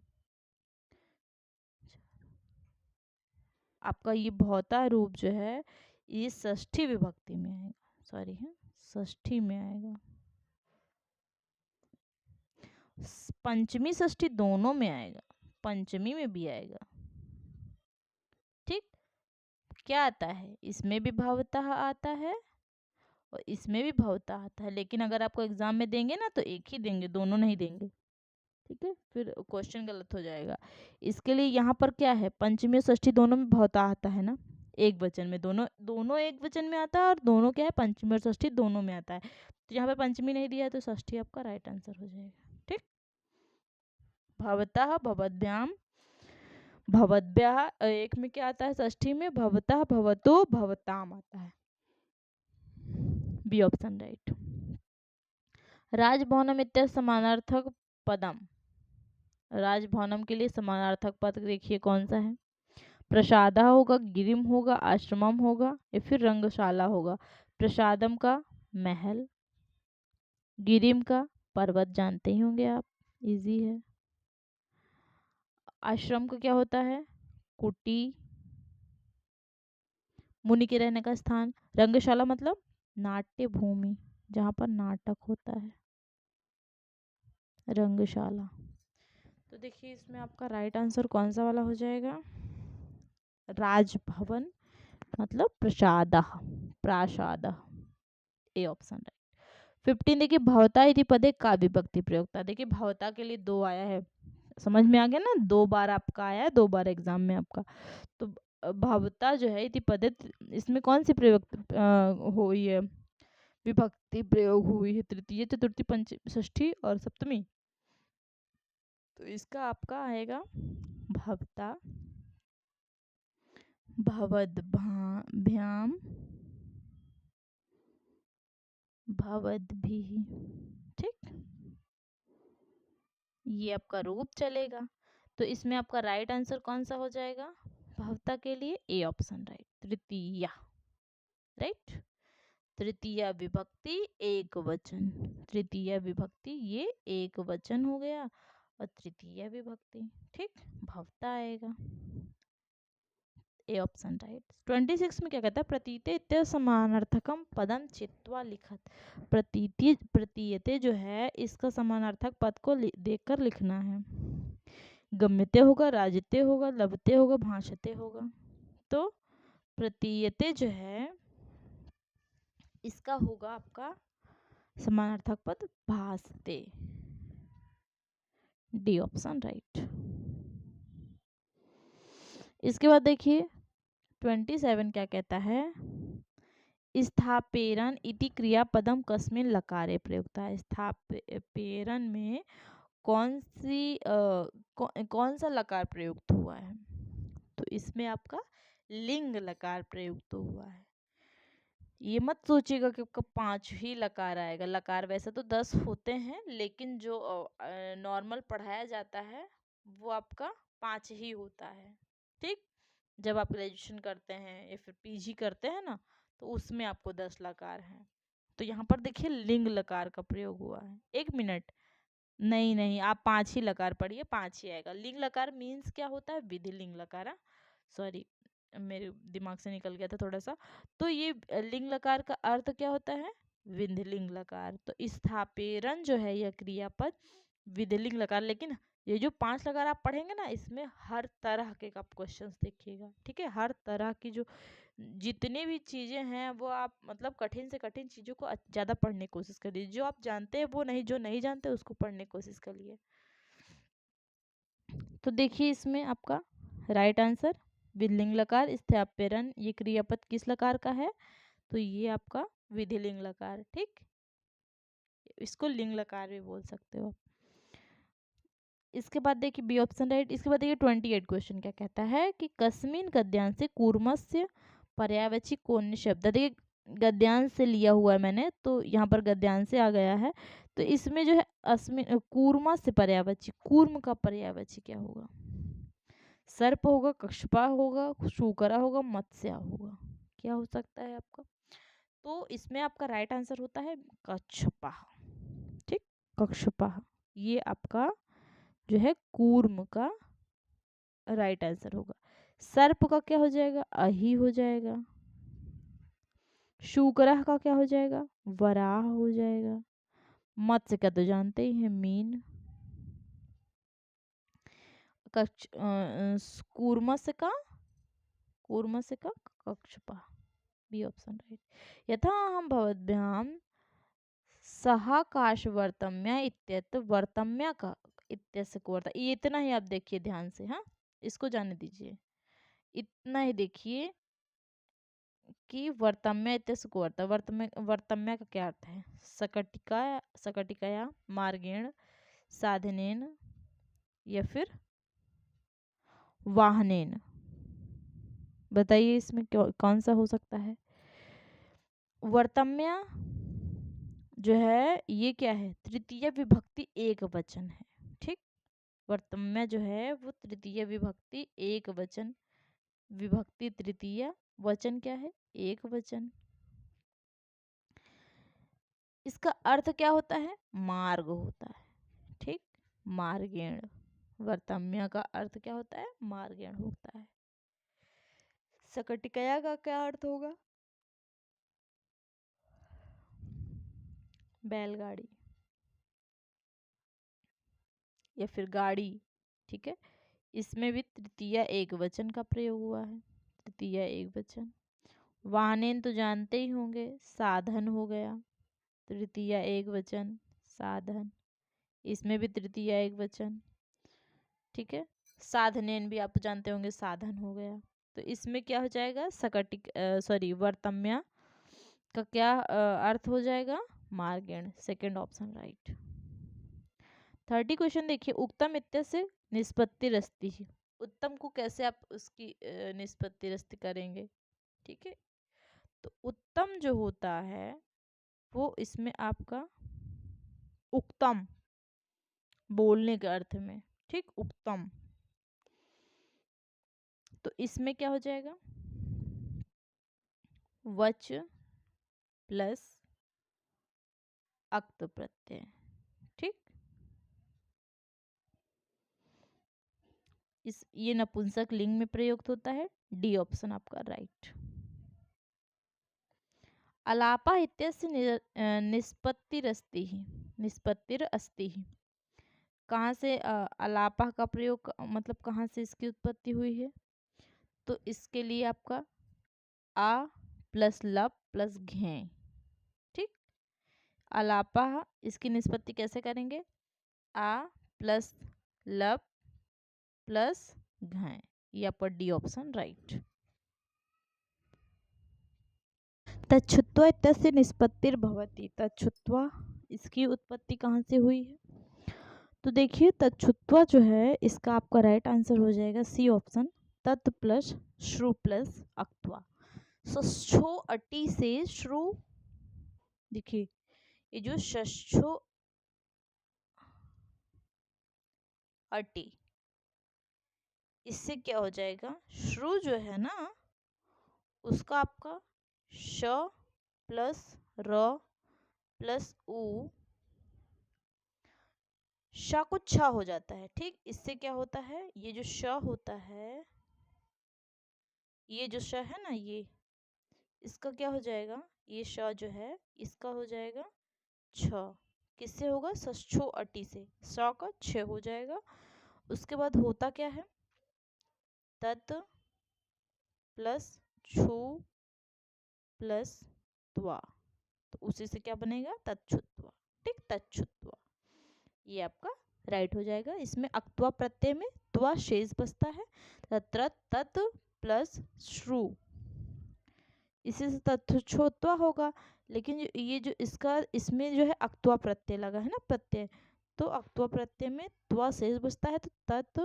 आपका ये भौता रूप जो है ये षष्ठी विभक्ति में आएगा। सॉरी है, षष्ठी में आएगा। पंचमी षष्ठी दोनों में आएगा, पंचमी में भी आएगा। ठीक, क्या आता है? इसमें भी भवतः आता है और इसमें भी भवतः आता है, लेकिन अगर आपको एग्जाम में देंगे ना तो एक ही देंगे, दोनों नहीं देंगे। ठीक है, फिर क्वेश्चन गलत हो जाएगा। इसके लिए यहाँ पर क्या है? पंचमी और षष्ठी दोनों में भवता आता है ना, एक वचन में। दोनों दोनों एक वचन में आता है और दोनों क्या है? पंचमी और षष्ठी दोनों में आता है। तो यहाँ पे पंचमी नहीं दिया है तो षष्ठी आपका राइट आंसर हो जाएगा। ठीक, भवतः भवद्भ्याम भवद्भ्यः, एक में क्या आता है? षष्ठी में भवतः भवतो भवताम आता है। B option right. राजभवनम इत्यस्य समानार्थक पदम। राजभवनम के लिए समानार्थक पद देखिए कौन सा है? प्रसादा होगा, गिरिम होगा, आश्रमम होगा या फिर रंगशाला होगा। प्रसादम का महल, गिरिम का पर्वत, जानते ही होंगे आप, इजी है। आश्रम का क्या होता है? कुटी, मुनि के रहने का स्थान। रंगशाला मतलब नाट्य भूमि, जहाँ पर नाटक होता है, रंगशाला। तो देखिए इसमें आपका राइट आंसर कौन सा वाला हो जाएगा? राजभवन मतलब प्रसाद, प्रासाद, ए ऑप्शन राइट। 15 देखिए भवता इति पदे का विभक्ति प्रयोक्ता। देखिए भवता के लिए दो आया है, समझ में आ गया ना, दो बार आपका आया है, दो बार एग्जाम में आपका। तो भवता जो है इति पदे, इसमें कौन सी प्रयोग हुई है? विभक्ति प्रयोग हुई है तृतीय चतुर्थी पंचमी षष्ठी और सप्तमी। तो इसका आपका आएगा भवता भवद्भ्याम भवद्भिः। ठीक, ये आपका रूप चलेगा। तो इसमें आपका राइट आंसर कौन सा हो जाएगा भवता के लिए? ए ऑप्शन राइट, तृतीया। राइट, तृतीया विभक्ति एक वचन, तृतीया विभक्ति ये एक वचन हो गया और तृतीया विभक्ति। ठीक, भवता आएगा, ए ऑप्शन राइट। 26 में क्या कहता है? प्रतीते समानार्थकम पदम चित्वा लिखत। प्रतीयते जो है इसका समानार्थक पद को देखकर लिखना है। गम्यते होगा, राजते होगा, लभते होगा, भाषते होगा। तो प्रतीयते जो है इसका होगा आपका समानार्थक पद भासते, डी ऑप्शन राइट। इसके बाद देखिए 27 क्या कहता है? स्थापेरन इति क्रियापदम कस्मिन लकारे प्रयुक्ता है। स्थापेरन में कौन सा लकार प्रयुक्त हुआ है? तो इसमें आपका लिंग लकार प्रयुक्त हुआ है। ये मत सोचिएगा कि आपका 5 ही लकार आएगा। लकार वैसे तो 10 होते हैं, लेकिन जो नॉर्मल पढ़ाया जाता है वो आपका 5 ही होता है। ठीक, जब आप ग्रेजुएशन करते हैं या फिर पीजी करते हैं ना, तो उसमें आपको 10 लकार हैं। तो यहाँ पर देखिए लिंग लकार का प्रयोग हुआ है। 1 मिनट, नहीं नहीं, आप 5 ही लकार पढ़िए, 5 ही आएगा। लिंग लकार मीन्स क्या होता है? विधि लिंग लकार। सॉरी, मेरे दिमाग से निकल गया था थोड़ा सा। तो ये लिंग लकार का अर्थ क्या होता है? विधिलिंग लकार। तो स्थापेरन जो है यह क्रियापद विधिलिंग लकार। लेकिन ये जो 5 लकार आप पढ़ेंगे ना, इसमें हर तरह के आप क्वेश्चंस देखिएगा। ठीक है, हर तरह की जो जितनी भी चीजें हैं वो आप मतलब कठिन से कठिन चीजों को ज्यादा पढ़ने की कोशिश करिए। जो आप जानते हैं वो नहीं, जो नहीं जानते उसको पढ़ने की कोशिश करिए। तो देखिए इसमें आपका राइट आंसर विधिलिंग लकार स्थाप्यरन, ये क्रियापद किस लकार का है? तो ये आपका विधिलिंग लकार। ठीक, इसको लिंग लकार भी बोल सकते हो। इसके बाद देखिए बी ऑप्शन राइट। इसके बाद देखिए 28 क्वेश्चन क्या कहता है कि कस्मिन गद्यांश से कूर्मस्य पर्यायवाची कोन्य शब्द। देखिए गद्यांश से लिया हुआ है मैंने, तो यहाँ पर गद्यांश से आ गया है। तो इसमें जो है अस्मिन कूर्म से पर्यायवाची, कूर्म का पर्यायवाची क्या होगा? सर्प होगा, कक्षपा होगा, शूकरा होगा, मत्स्या होगा। क्या हो सकता है आपका? तो इसमें आपका राइट आंसर होता है कक्षपा। ठीक, कक्षपा ये आपका जो है कूर्म का राइट आंसर होगा। सर्प का क्या हो जाएगा? अही हो जाएगा। शूकरह का क्या हो जाएगा? वराह हो जाएगा। मत्स्य का तो जानते ही हैं मीन। कूर्मस्य का कक्षपा, बी ऑप्शन राइट। यथा हम भवद्भ्याम सहाकाशवर्तम्या इत्यत्र वर्तम्या का इत्यस्य को वर्ता, ये इतना ही आप देखिए ध्यान से। हाँ, इसको जाने दीजिए, इतना ही देखिए कि वर्तम्य इत्यस्य को वर्ता। वर्तम्य का क्या अर्थ है? सकटिकया, मार्गेण, साधनेन या फिर वाहनेन। बताइए इसमें कौन सा हो सकता है? वर्तम्य जो है ये क्या है? तृतीय विभक्ति एक वचन है। ठीक, वर्तम्य जो है वो तृतीय विभक्ति एक वचन, विभक्ति तृतीय, वचन क्या है? एक वचन। इसका अर्थ क्या होता है? मार्ग होता है। ठीक, मार्गेण। वर्तम्य का अर्थ क्या होता है? मार्गेण होता है। सकटिकया का क्या अर्थ होगा? बैलगाड़ी या फिर गाड़ी। ठीक है, इसमें भी तृतीय एक वचन का प्रयोग हुआ है, तृतीय एक वचन। वाहनेन तो जानते ही होंगे, साधन हो गया, तृतीय एक वचन साधन, इसमें भी तृतीय एक वचन। ठीक है, साधनेन भी आप जानते होंगे, साधन हो गया। तो इसमें क्या हो जाएगा? वर्तम्य का क्या अर्थ हो जाएगा? मार्गेण, सेकंड ऑप्शन राइट। 30 क्वेश्चन देखिए, उत्तम इत्य से निष्पत्ति रस्ती। उत्तम को कैसे आप उसकी निष्पत्ति रस्ती करेंगे? ठीक है, तो उत्तम जो होता है वो इसमें आपका उक्तम, बोलने के अर्थ में, ठीक, उक्तम। तो इसमें क्या हो जाएगा, वच प्लस अक्त प्रत्यय, ठीक। ये नपुंसक लिंग में प्रयुक्त होता है। डी ऑप्शन आपका राइट। अलापा इत्यस्य निष्पत्तिरस्ति ही, निष्पत्तिरस्ति ही, कहाँ से अलापा का प्रयोग, मतलब कहाँ से इसकी उत्पत्ति हुई है? तो इसके लिए आपका आ प्लस लप प्लस घें, ठीक। अलापा, इसकी निष्पत्ति कैसे करेंगे? आ प्लस लप प्लस घाय, ये आपका डी ऑप्शन राइट। तच्छुत्वा इत्यस्य निष्पत्तिर्भवति, तच्छुत्वा इसकी उत्पत्ति कहाँ से हुई है? तो देखिए तच्छुत्वा जो है इसका आपका राइट आंसर हो जाएगा सी ऑप्शन, तत् प्लस श्रु प्लस अक्त्वा। षष्ठो अटी से श्रु, देखिए ये जो षष्ठो अटी, इससे क्या हो जाएगा, श्रु जो है ना उसका आपका श प्लस र प्लस उ, श को छ हो जाता है, ठीक। इससे क्या होता है, ये जो श होता है, ये जो श है ना, ये इसका क्या हो जाएगा, ये श जो है इसका हो जाएगा छ, किससे होगा, षष्ठो अटी से, स का छ हो जाएगा। उसके बाद होता क्या है, तत् प्लस छु प्लस त्वा, तो उसी से क्या बनेगा, तच्छुत्वा, ठीक, तच्छुत्वा, ये आपका राइट हो जाएगा। इसमें अक्त्वा प्रत्यय में त्वा शेष बचता है, तत्र तत् प्लस श्रु, इसी से तच्छुत्वा होगा। लेकिन ये जो इसका, इसमें जो है अक्त्वा प्रत्यय लगा है ना, प्रत्यय, तो अक्त्वा प्रत्यय में त्वा शेष बचता है, तो तत्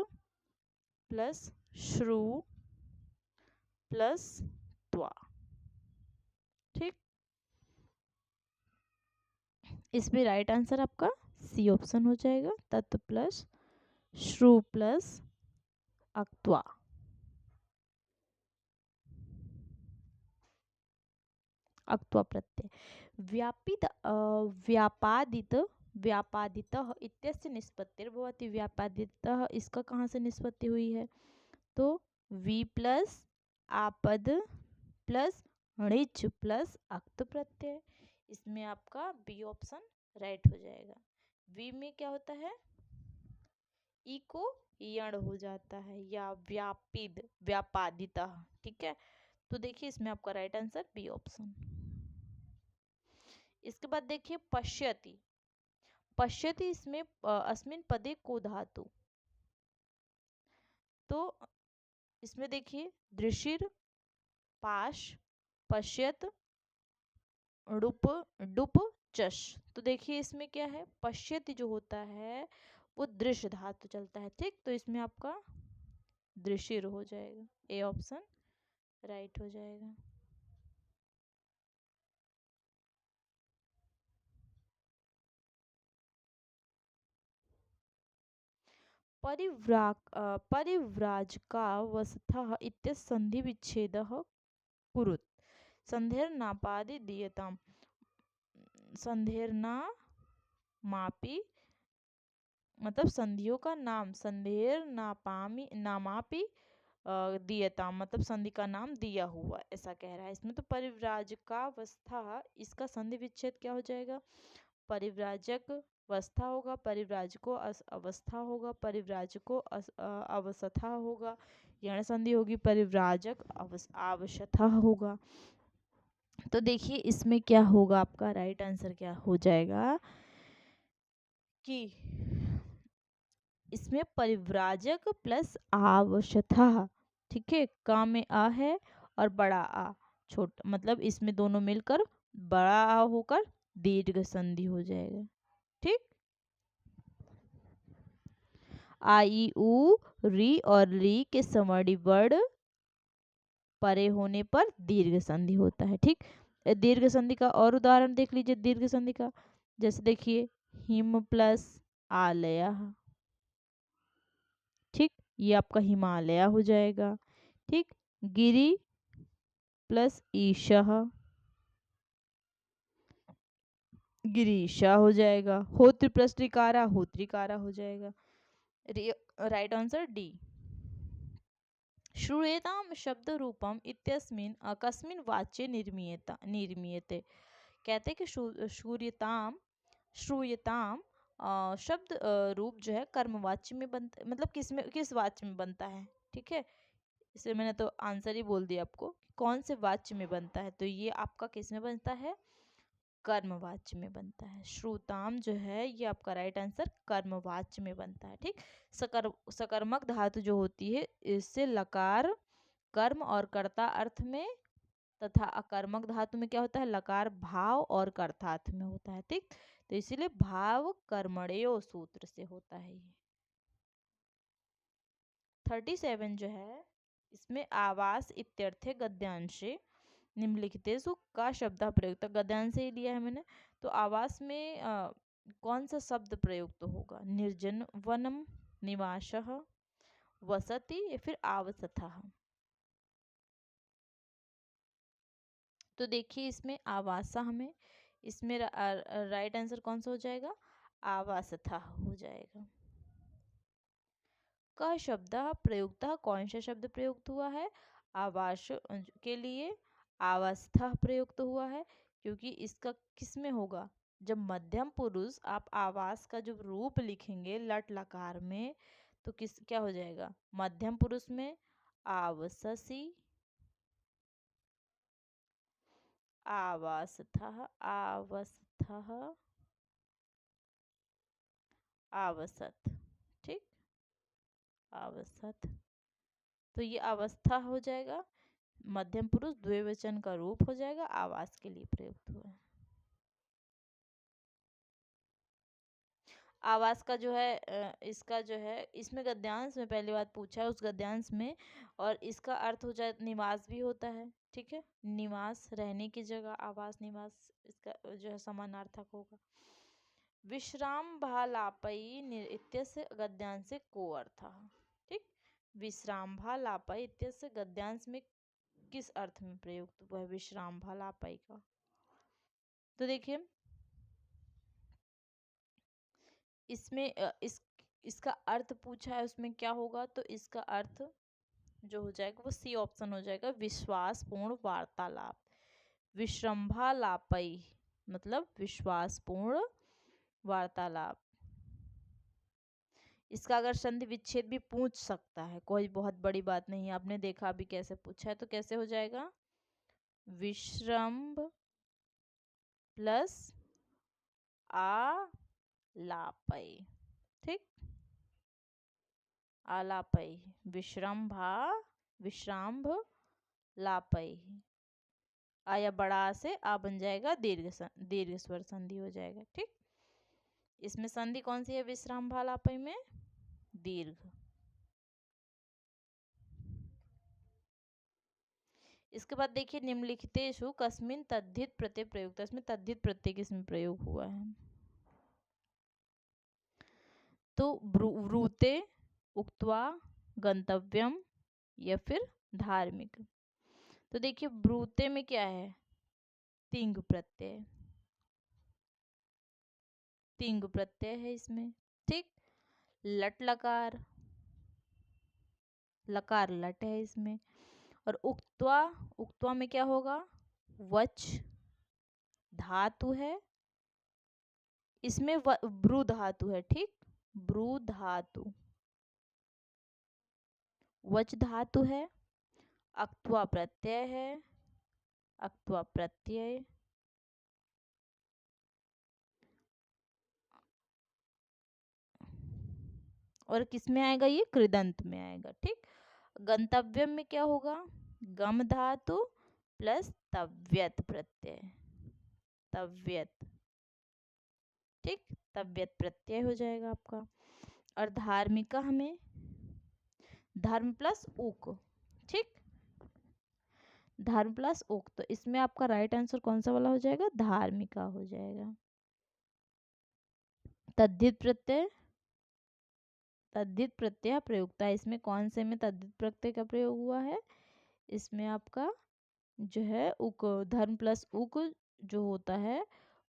प्लस श्रु प्लस त्वा, ठीक। इसमें राइट आंसर आपका सी ऑप्शन हो जाएगा, तत् प्लस श्रु प्लस अक्त्वा। अक्त्वा प्रत्यय। व्यापित व्यापादित, व्यापादितः इत्यस्य निष्पत्तिर्भवति, व्यापादितः इसका कहाँ से निष्पत्ति हुई है, तो वी प्लस आपद प्लस णिच प्लस अक्त प्रत्यय, इसमें आपका बी ऑप्शन राइट हो जाएगा। वी में क्या होता है, ई को यण हो जाता है, या व्यापिद, व्यापादितः, ठीक है। तो देखिए इसमें आपका राइट आंसर बी ऑप्शन। इसके बाद देखिए पश्यति, पश्यति इसमें अस्मिन पदे को धातु, तो इसमें देखिए दृशिर पाश पश्यत डुप डुप चश, तो देखिए इसमें क्या है, पश्यति जो होता है वो दृश्य धातु चलता है, ठीक। तो इसमें आपका दृशिर हो जाएगा, ए ऑप्शन राइट हो जाएगा। परिव्राजकावस्था इत्यस्य संधि विच्छेदः कुरुत्, संधेर्नापादि दीयताम्, संधेर्ना मापी, मतलब संधियों का नाम, संधेर नापामी नामापि दीयताम, मतलब संधि का नाम दिया हुआ, ऐसा कह रहा है इसमें। तो परिव्राजकावस्था, इसका संधि विच्छेद क्या हो जाएगा, परिव्राजक अवस्था होगा, परिव्राजको अवस्था होगा, परिव्राजको अवस्था होगा, यण संधि होगी, परिव्राजक अवस्था होगा। तो देखिए इसमें क्या होगा, आपका राइट आंसर क्या हो जाएगा कि इसमें परिव्राजक प्लस आवश्यकता, ठीक है, का में आ है और बड़ा आ छोटा, मतलब इसमें दोनों मिलकर बड़ा आ होकर दीर्घ संधि हो जाएगा, ठीक। आई उ री और री के सवर्णी वर्ण परे होने पर दीर्घ संधि होता है, ठीक। दीर्घ संधि का और उदाहरण देख लीजिए दीर्घ संधि का। जैसे देखिए हिम प्लस आलय, ठीक, ये आपका हिमालय हो जाएगा। ठीक, गिरि प्लस ईशः, गिरीशा हो जाएगा। होत्र प्लस ऋकारा, होत्रिकारा हो जाएगा। Right answer D. श्रूयताम शब्द रूपम इत्यस्मिन कस्मिन वाच्ये निर्मीयते। कहते हैं कि श्रूयताम शब्द रूप जो है कर्मवाच्य में बनता, मतलब किस वाच्य में बनता है। ठीक है, इसे मैंने तो आंसर ही बोल दिया आपको, कौन से वाच्य में बनता है। तो ये आपका किस में बनता है, कर्मवाच्य में बनता है। श्रुताम जो है ये आपका राइट आंसर कर्मवाच्य में बनता है। ठीक, सकर्मक धातु जो होती है इससे लकार कर्म और कर्ता अर्थ में, तथा अकर्मक धातु में क्या होता है, लकार भाव और कर्तार्थ में होता है। ठीक, तो इसीलिए भाव कर्मणयो सूत्र से होता है ये। 37 जो है इसमें आवास इत्यर्थे गद्यांशे निम्नलिखितेषु का शब्द प्रयुक्त, गद्यांश से ही लिया है मैंने। तो आवास में कौन सा शब्द प्रयुक्त होगा, निर्जन वनम, निवासः, वसति या फिर आवसथः। तो देखिए इसमें आवासा, हमें इसमें राइट आंसर कौन सा हो जाएगा, आवासथा हो जाएगा। का शब्द प्रयुक्त, कौन सा शब्द प्रयुक्त हुआ है, आवास के लिए आवस्था प्रयुक्त हुआ है, क्योंकि इसका किस में होगा, जब मध्यम पुरुष आप आवास का जब रूप लिखेंगे लट लकार में, तो किस क्या हो जाएगा, मध्यम पुरुष में आवससी, आवासथः, आवस्थः, आवसत। ठीक, आवसत, तो ये अवस्था हो जाएगा, मध्यम पुरुष द्विवचन का रूप हो जाएगा, आवास के लिए प्रयुक्त हुआ है। आवास का जो है इसका जो है इसमें गद्यांश में पहली बात पूछा है, उस गद्यांश में, और इसका अर्थ हो जाए निवास भी होता है। ठीक है, निवास रहने की जगह, आवास निवास, इसका जो है समानार्थक होगा। विश्राम भालापई इत्यस्य गद्यांश से को अर्थ। ठीक, विश्राम भालापई इत्यस्य गद्यांश में किस अर्थ में प्रयुक्त हुआ है विश्राम भालापई का। तो देखिए इसमें इसका अर्थ पूछा है, उसमें क्या होगा, तो इसका अर्थ जो हो जाएगा वो सी ऑप्शन हो जाएगा, विश्वासपूर्ण वार्तालाप। विश्रम्भालापई मतलब विश्वासपूर्ण वार्तालाप। इसका अगर संधि विच्छेद भी पूछ सकता है, कोई बहुत बड़ी बात नहीं है, आपने देखा अभी कैसे पूछा है, तो कैसे हो जाएगा, विश्रम्भ प्लस आलापई। ठीक, आलापई, विश्रम्भा, विश्राम्भ लापई, आ या बड़ा से आ बन जाएगा, दीर्घ स्वर संधि हो जाएगा। ठीक, इसमें संधि कौन सी है विश्राम्भा लापई में, दीर्घ। इसके बाद देखिए निम्नलिखितेषु कस्मिन तद्धित प्रत्यय प्रयुक्त, इसमें तद्धित प्रत्यय किसमें प्रयोग हुआ है, तो ब्रूते, उक्त्वा, गंतव्यम या फिर धार्मिक। तो देखिए ब्रूते में क्या है, तिंग प्रत्यय, तिंग प्रत्यय है इसमें। ठीक, लट लकार, लकार लट है इसमें। और उक्त्वा, उक्त्वा में क्या होगा, वच धातु है, इसमें ब्रू धातु है। ठीक, ब्रू धातु, वच धातु है, अक्त्वा प्रत्यय है, अक्त्वा प्रत्यय, और किस में आएगा, ये कृदंत में आएगा। ठीक, गंतव्यम में क्या होगा, गम धातु प्लस तव्यत प्रत्यय, तव्यत। ठीक, तव्यत प्रत्यय हो जाएगा आपका। और धार्मिका हमें धर्म प्लस उक। ठीक, धर्म प्लस उक्त, तो इसमें आपका राइट आंसर कौन सा वाला हो जाएगा, धार्मिका हो जाएगा। तद्धित प्रत्यय, तद्धित प्रत्यय प्रयुक्ता, इसमें कौन से में तद्धित प्रत्यय का प्रयोग हुआ है, इसमें आपका जो है उक, धर्म प्लस उक जो होता है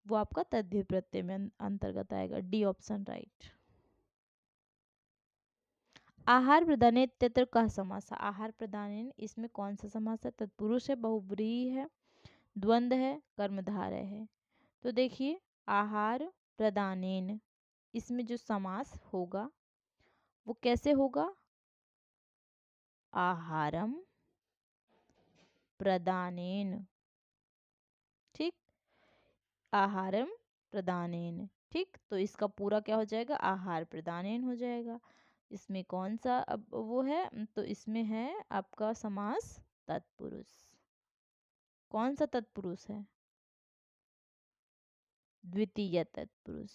वो आपका तद्धित प्रत्यय में अंतर्गत आएगा। D option right. आहार प्रदान इत्यत्र का समास, आहार प्रदान इसमें कौन सा समास है, तत्पुरुष है, बहुब्रीहि है, द्वंद्व है, कर्मधारय है। तो देखिए आहार प्रदानेन इसमें जो समास होगा वो कैसे होगा, आहारम प्रदानेन, ठीक, आहारम प्रदानेन, ठीक। तो इसका पूरा क्या हो जाएगा, आहार प्रदानेन हो जाएगा। इसमें कौन सा अब वो है, तो इसमें है आपका समास तत्पुरुष। कौन सा तत्पुरुष है, द्वितीय तत्पुरुष,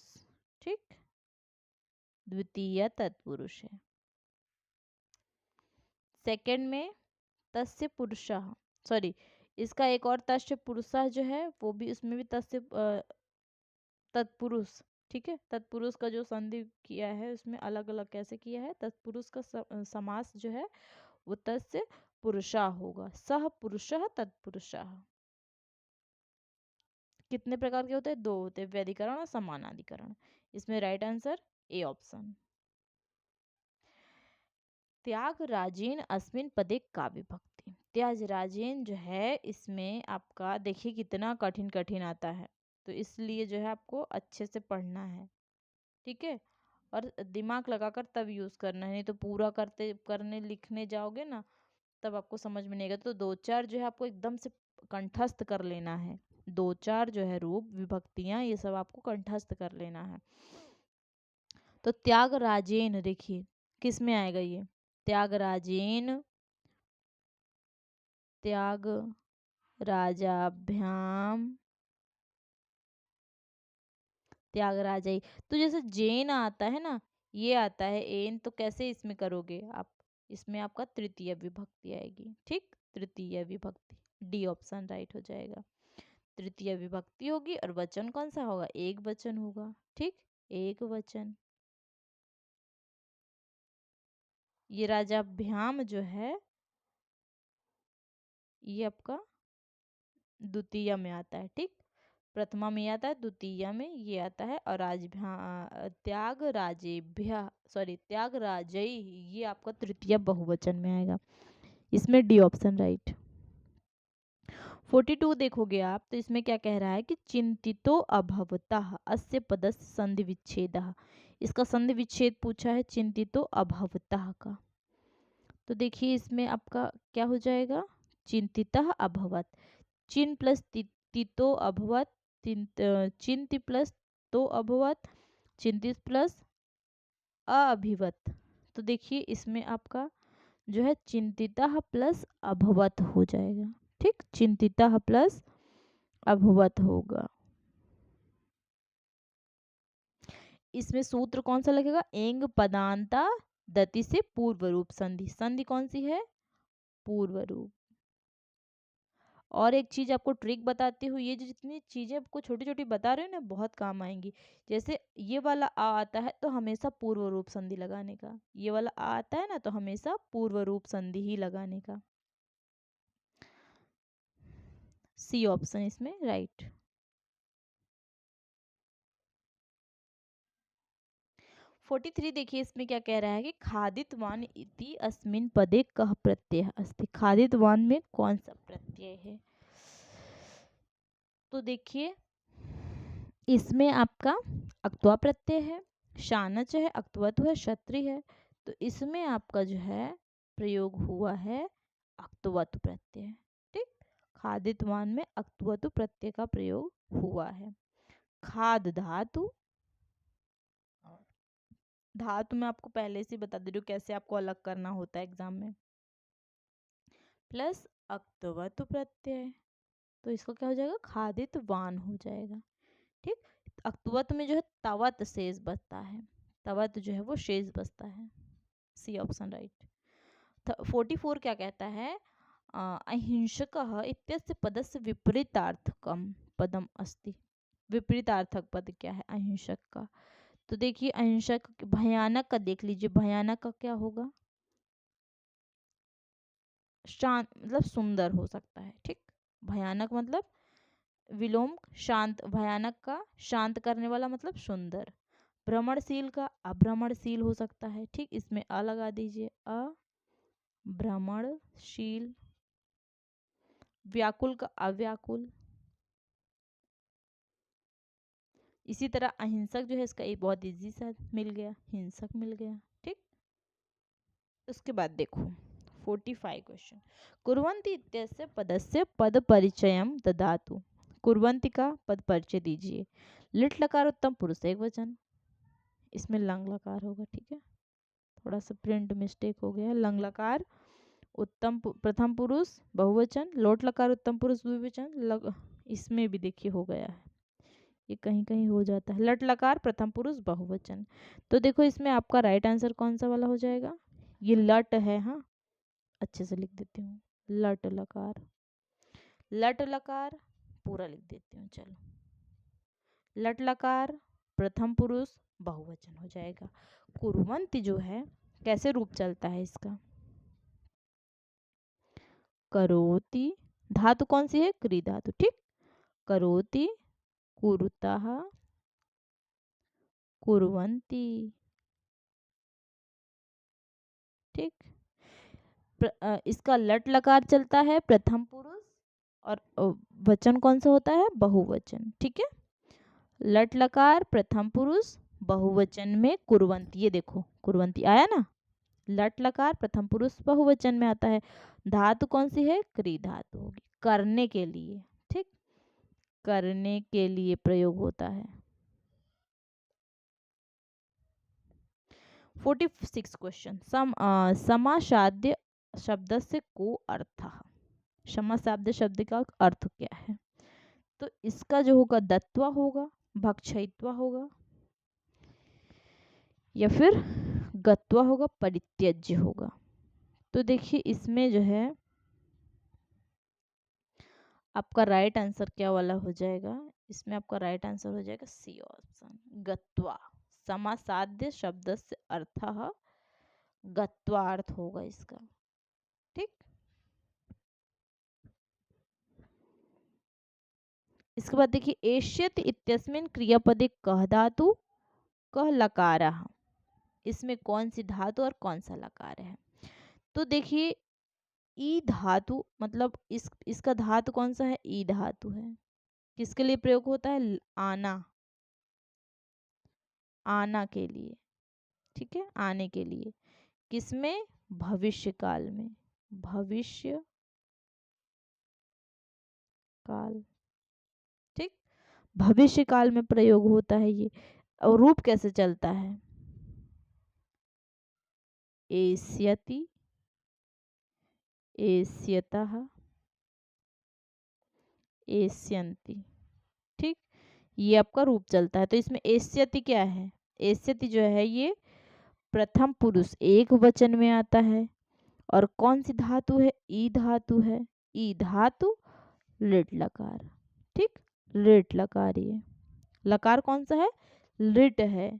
ठीक, द्वितीय तत्पुरुष है। सेकंड में तस्य पुरुषः, सॉरी इसका एक और तस्य पुरुषः जो है वो भी, उसमें भी तस्य तत्पुरुष, ठीक है। तत्पुरुष का जो संधि किया है उसमें अलग अलग कैसे किया है, तत्पुरुष का समास जो है वो तस्य पुरुषः होगा, सह पुरुषः तत्पुरुषः। कितने प्रकार के होते हैं, दो होते हैं, व्यधिकरण और समानाधिकरण। इसमें राइट आंसर ए ऑप्शन। त्यागराजेन अस्मिन पदे का विभक्ति, त्यागराजेन जो है इसमें आपका देखिए कितना कठिन कठिन आता है, तो इसलिए जो है आपको अच्छे से पढ़ना है, ठीक है, और दिमाग लगाकर तब यूज करना है, नहीं तो पूरा करते करने लिखने जाओगे ना तब आपको समझ में नहीं आएगा। तो दो चार जो है आपको एकदम से कंठस्थ कर लेना है, दो चार जो है रूप विभक्तियां ये सब आपको कंठस्थ कर लेना है। तो त्यागराजेन देखिए किस में आएगा ये, त्यागराजेन, त्याग राजाभ्याम, त्यागराजई, तो जैसे जेन आता है ना, ये आता है एन, तो कैसे इसमें करोगे आप, इसमें आपका तृतीय विभक्ति आएगी, ठीक, तृतीय विभक्ति। डी ऑप्शन राइट हो जाएगा। तृतीय विभक्ति होगी और वचन कौन सा होगा, एक वचन होगा, ठीक, एक वचन। ये राजाभ्याम जो है ये आपका द्वितीय में आता है, ठीक, प्रथमा में आता है, द्वितीय में ये आता है, और त्याग राजेभ्य, सॉरी त्याग राजई ये आपका तृतीय बहुवचन में आएगा। इसमें डी ऑप्शन राइट। 42 देखोगे आप तो इसमें क्या कह रहा है कि चिंतितो अभवतः अस्य पदस्य संधि विच्छेदः, इसका संधि विच्छेद पूछा है चिंतितो अभवतः का। तो देखिए इसमें आपका क्या हो जाएगा, चिंतितः अभवत, चिन प्लस तितो अभवत, चिंति प्लस तो अभवत, चिंतित प्लस अभिवत। तो देखिए इसमें आपका जो है चिंतितः प्लस अभवत हो जाएगा, ठीक, चिंतितः प्लस अभवत होगा। इसमें सूत्र कौन सा लगेगा, एंग पदांता दति से पूर्व रूप संधि, संधि कौन सी है, पूर्व रूप। और एक चीज आपको ट्रिक बताती हूँ, ये जो जितनी चीजें आपको छोटी छोटी बता रहे हो ना बहुत काम आएंगी। जैसे ये वाला आ आता है तो हमेशा पूर्व रूप संधि लगाने का, ये वाला आ आता है ना तो हमेशा पूर्व रूप संधि ही लगाने का। सी ऑप्शन इसमें राइट। 43 देखिए इसमें क्या कह रहा है कि खादितवान इति अस्मिन पदे कः प्रत्यय अस्ति, खादितवान में कौन सा प्रत्यय है। तो देखिए इसमें आपका अक्त्वा प्रत्यय है, शानच है, अक्त्वत्व है, क्षत्रि है, तो इसमें आपका जो है प्रयोग हुआ है अक्त्वत्व प्रत्यय, ठीक, खादितवान में अक्त्वत्व प्रत्यय का प्रयोग हुआ है। खाद धातु, धातु में आपको पहले से बता दे रही हूँ कैसे आपको अलग करना होता है एग्जाम में, प्लस अक्त्वत्व प्रत्यय, तो इसका क्या हो जाएगा, खादितवान हो जाएगा, ठीक। अक्तवत में जो है तवत शेष बचता है, तवत जो है वो शेष बचता है। C option right. 44 क्या कहता है, अहिंसकः इत्यस्य पदस्य विपरीतार्थकं पदम अस्ति। विपरीतार्थक पद क्या है अहिंसक का? तो देखिए अहिंसक भयानक का देख लीजिए, भयानक का क्या होगा? शांत मतलब सुंदर हो सकता है, ठीक। भयानक मतलब विलोम शांत, भयानक का शांत करने वाला मतलब सुंदर। भ्रमणशील का अभ्रमणशील हो सकता है, ठीक। इसमें अ लगा दीजिए, अभ्रमणशील। व्याकुल का अव्याकुल। इसी तरह अहिंसक जो है इसका एक बहुत इजी सा मिल गया, हिंसक मिल गया, ठीक। उसके बाद देखो 45 क्वेश्चन। कुर्वन्ति इत्यस्य पदस्य पद परिचयम ददातु। कुर्वन्ति का पद परिचय दीजिए। लिट लकार उत्तम पुरुष एक वचन, इसमें लंग लकार होगा, ठीक है। थोड़ा सा प्रिंट मिस्टेक हो गया है। लंग लकार उत्तम प्रथम पुरुष बहुवचन, लोट लकार उत्तम पुरुष द्विवचन, इसमें भी देखिए हो गया है, ये कहीं कहीं हो जाता है। लट लकार प्रथम पुरुष बहुवचन। तो देखो इसमें आपका राइट आंसर कौन सा वाला हो जाएगा? ये लट है, हाँ अच्छे से लिख देती हूँ, लट लकार। लट लकार पूरा लिख देती हूँ, चलो। लट लकार प्रथम पुरुष बहुवचन हो जाएगा। कुर्वन्ति जो है कैसे रूप चलता है इसका? करोति, धातु कौन सी है? क्री धातु, ठीक। करोति, कुरुतः, कुर्वन्ति, ठीक। इसका लट लकार चलता है प्रथम पुरुष और वचन कौन सा होता है? बहुवचन, ठीक है। लट लकार प्रथम पुरुष बहुवचन में कुर्वन्ति, ये देखो कुर्वन्ति आया ना। लट लकार प्रथम पुरुष बहुवचन में आता है। धातु कौन सी है? क्री धातु होगी, करने के लिए, ठीक। करने के लिए प्रयोग होता है। 46 क्वेश्चन। समासाद्य शब्द से को अर्थ। समासाद्य शब्द का अर्थ क्या है? तो इसका जो होगा दत्वा होगा, भक्षयित्वा होगा, या फिर गत्वा होगा, परित्यज्य होगा। तो देखिए इसमें जो है आपका राइट आंसर क्या वाला हो जाएगा? इसमें आपका राइट आंसर हो जाएगा सी ऑप्शन, गत्वा। समासाद्य शब्द से अर्थ गत्वा अर्थ होगा इसका, ठीक। इसके बाद देखिए एष्यति इत्यस्मिन् क्रियापदे कः धातु कः लकारः। इसमें कौन सी धातु और कौन सा लकार है? तो देखिए ई धातु मतलब इसका धातु कौन सा है? ई धातु है। किसके लिए प्रयोग होता है? आना, आना के लिए, ठीक है, आने के लिए। किसमें? भविष्य काल में, भविष्य काल, ठीक। भविष्य काल में प्रयोग होता है ये। और रूप कैसे चलता है? एष्यति, एष्यतः, एष्यन्ति, ठीक। ये आपका रूप चलता है। तो इसमें एष्यति क्या है? एष्यति जो है ये प्रथम पुरुष एक वचन में आता है। और कौन सी धातु है? ई धातु है। ई धातु लिट लकार, ठीक। लिट लकार, ये लकार कौन सा है? लिट है।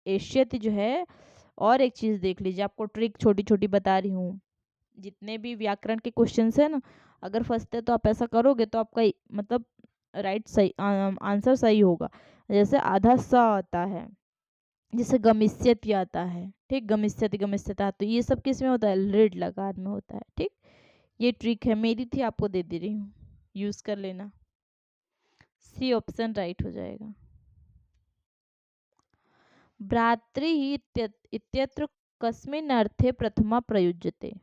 एष्यति जो है, और एक चीज देख लीजिए, आपको ट्रिक छोटी छोटी बता रही हूँ। जितने भी व्याकरण के क्वेश्चंस है ना, अगर फंसते तो आप ऐसा करोगे तो आपका मतलब राइट सही आंसर सही होगा। जैसे आधा स आता है, जैसे गमिष्यति आता है, ठीक। गमिष्यति, गमिष्यता, तो ये सब किस में होता है? लिट लकार में होता है, ठीक। ये ट्रिक है, मेरी थी, आपको दे दे रही हूँ, यूज कर लेना। सी ऑप्शन राइट हो जाएगा। भ्रातृ इत्यत्र कस्मिन् अर्थे प्रथमा प्रयुज्यते,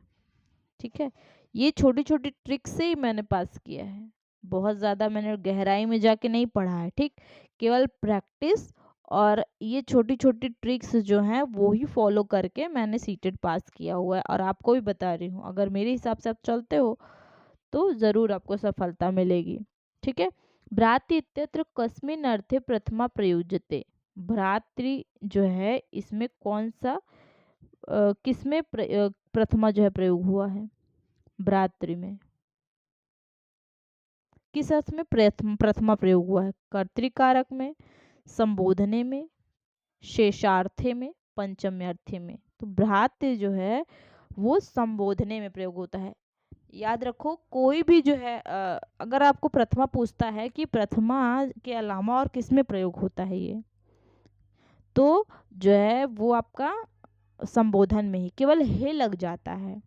ठीक है। ये छोटी छोटी ट्रिक से ही मैंने पास किया है, बहुत ज़्यादा मैंने गहराई में जाके नहीं पढ़ा है, ठीक। केवल प्रैक्टिस और ये छोटी छोटी ट्रिक्स जो हैं वो ही फॉलो करके मैंने सीटेट पास किया हुआ है। और आपको भी बता रही हूँ, अगर मेरे हिसाब से आप चलते हो तो ज़रूर आपको सफलता मिलेगी, ठीक है। भ्रातृ इत्यत्र कस्मिन् अर्थे प्रथमा प्रयुज्यते। भ्रातृ जो है इसमें कौन सा किसमें प्रथमा जो है प्रयोग हुआ है? भ्रातृ में। किस अर्थ में प्रथमा प्रयोग हुआ है? कर्तृकारक में, संबोधने में, शेषार्थे में, पंचम्य अर्थे में। तो भ्रातृ जो है वो संबोधने में प्रयोग होता है। याद रखो, कोई भी जो है अगर आपको प्रथमा पूछता है कि प्रथमा के अलावा और किस में प्रयोग होता है ये, तो जो है वो आपका संबोधन में ही केवल हे लग जाता है,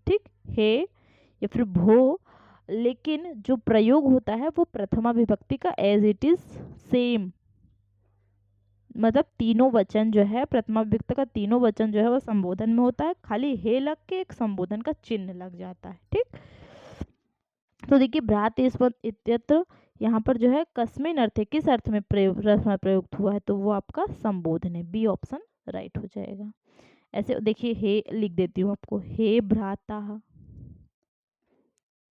ठीक, हे या फिर भो, लेकिन जो प्रयोग होता है वो प्रथमा विभक्ति का एज इट इज सेम, मतलब तीनों वचन जो है प्रथमा विभक्ति का तीनों वचन जो है वो संबोधन में होता है, खाली हे लग के एक संबोधन का चिन्ह लग जाता है, ठीक। तो देखिए भ्रात इत्यत्र यहाँ पर जो है कस्मिन अर्थ है, किस अर्थ में प्रयुक्त हुआ है, तो वो आपका संबोधन है, बी ऑप्शन राइट हो जाएगा। ऐसे देखिए हे लिख देती हूँ आपको, हे भ्राता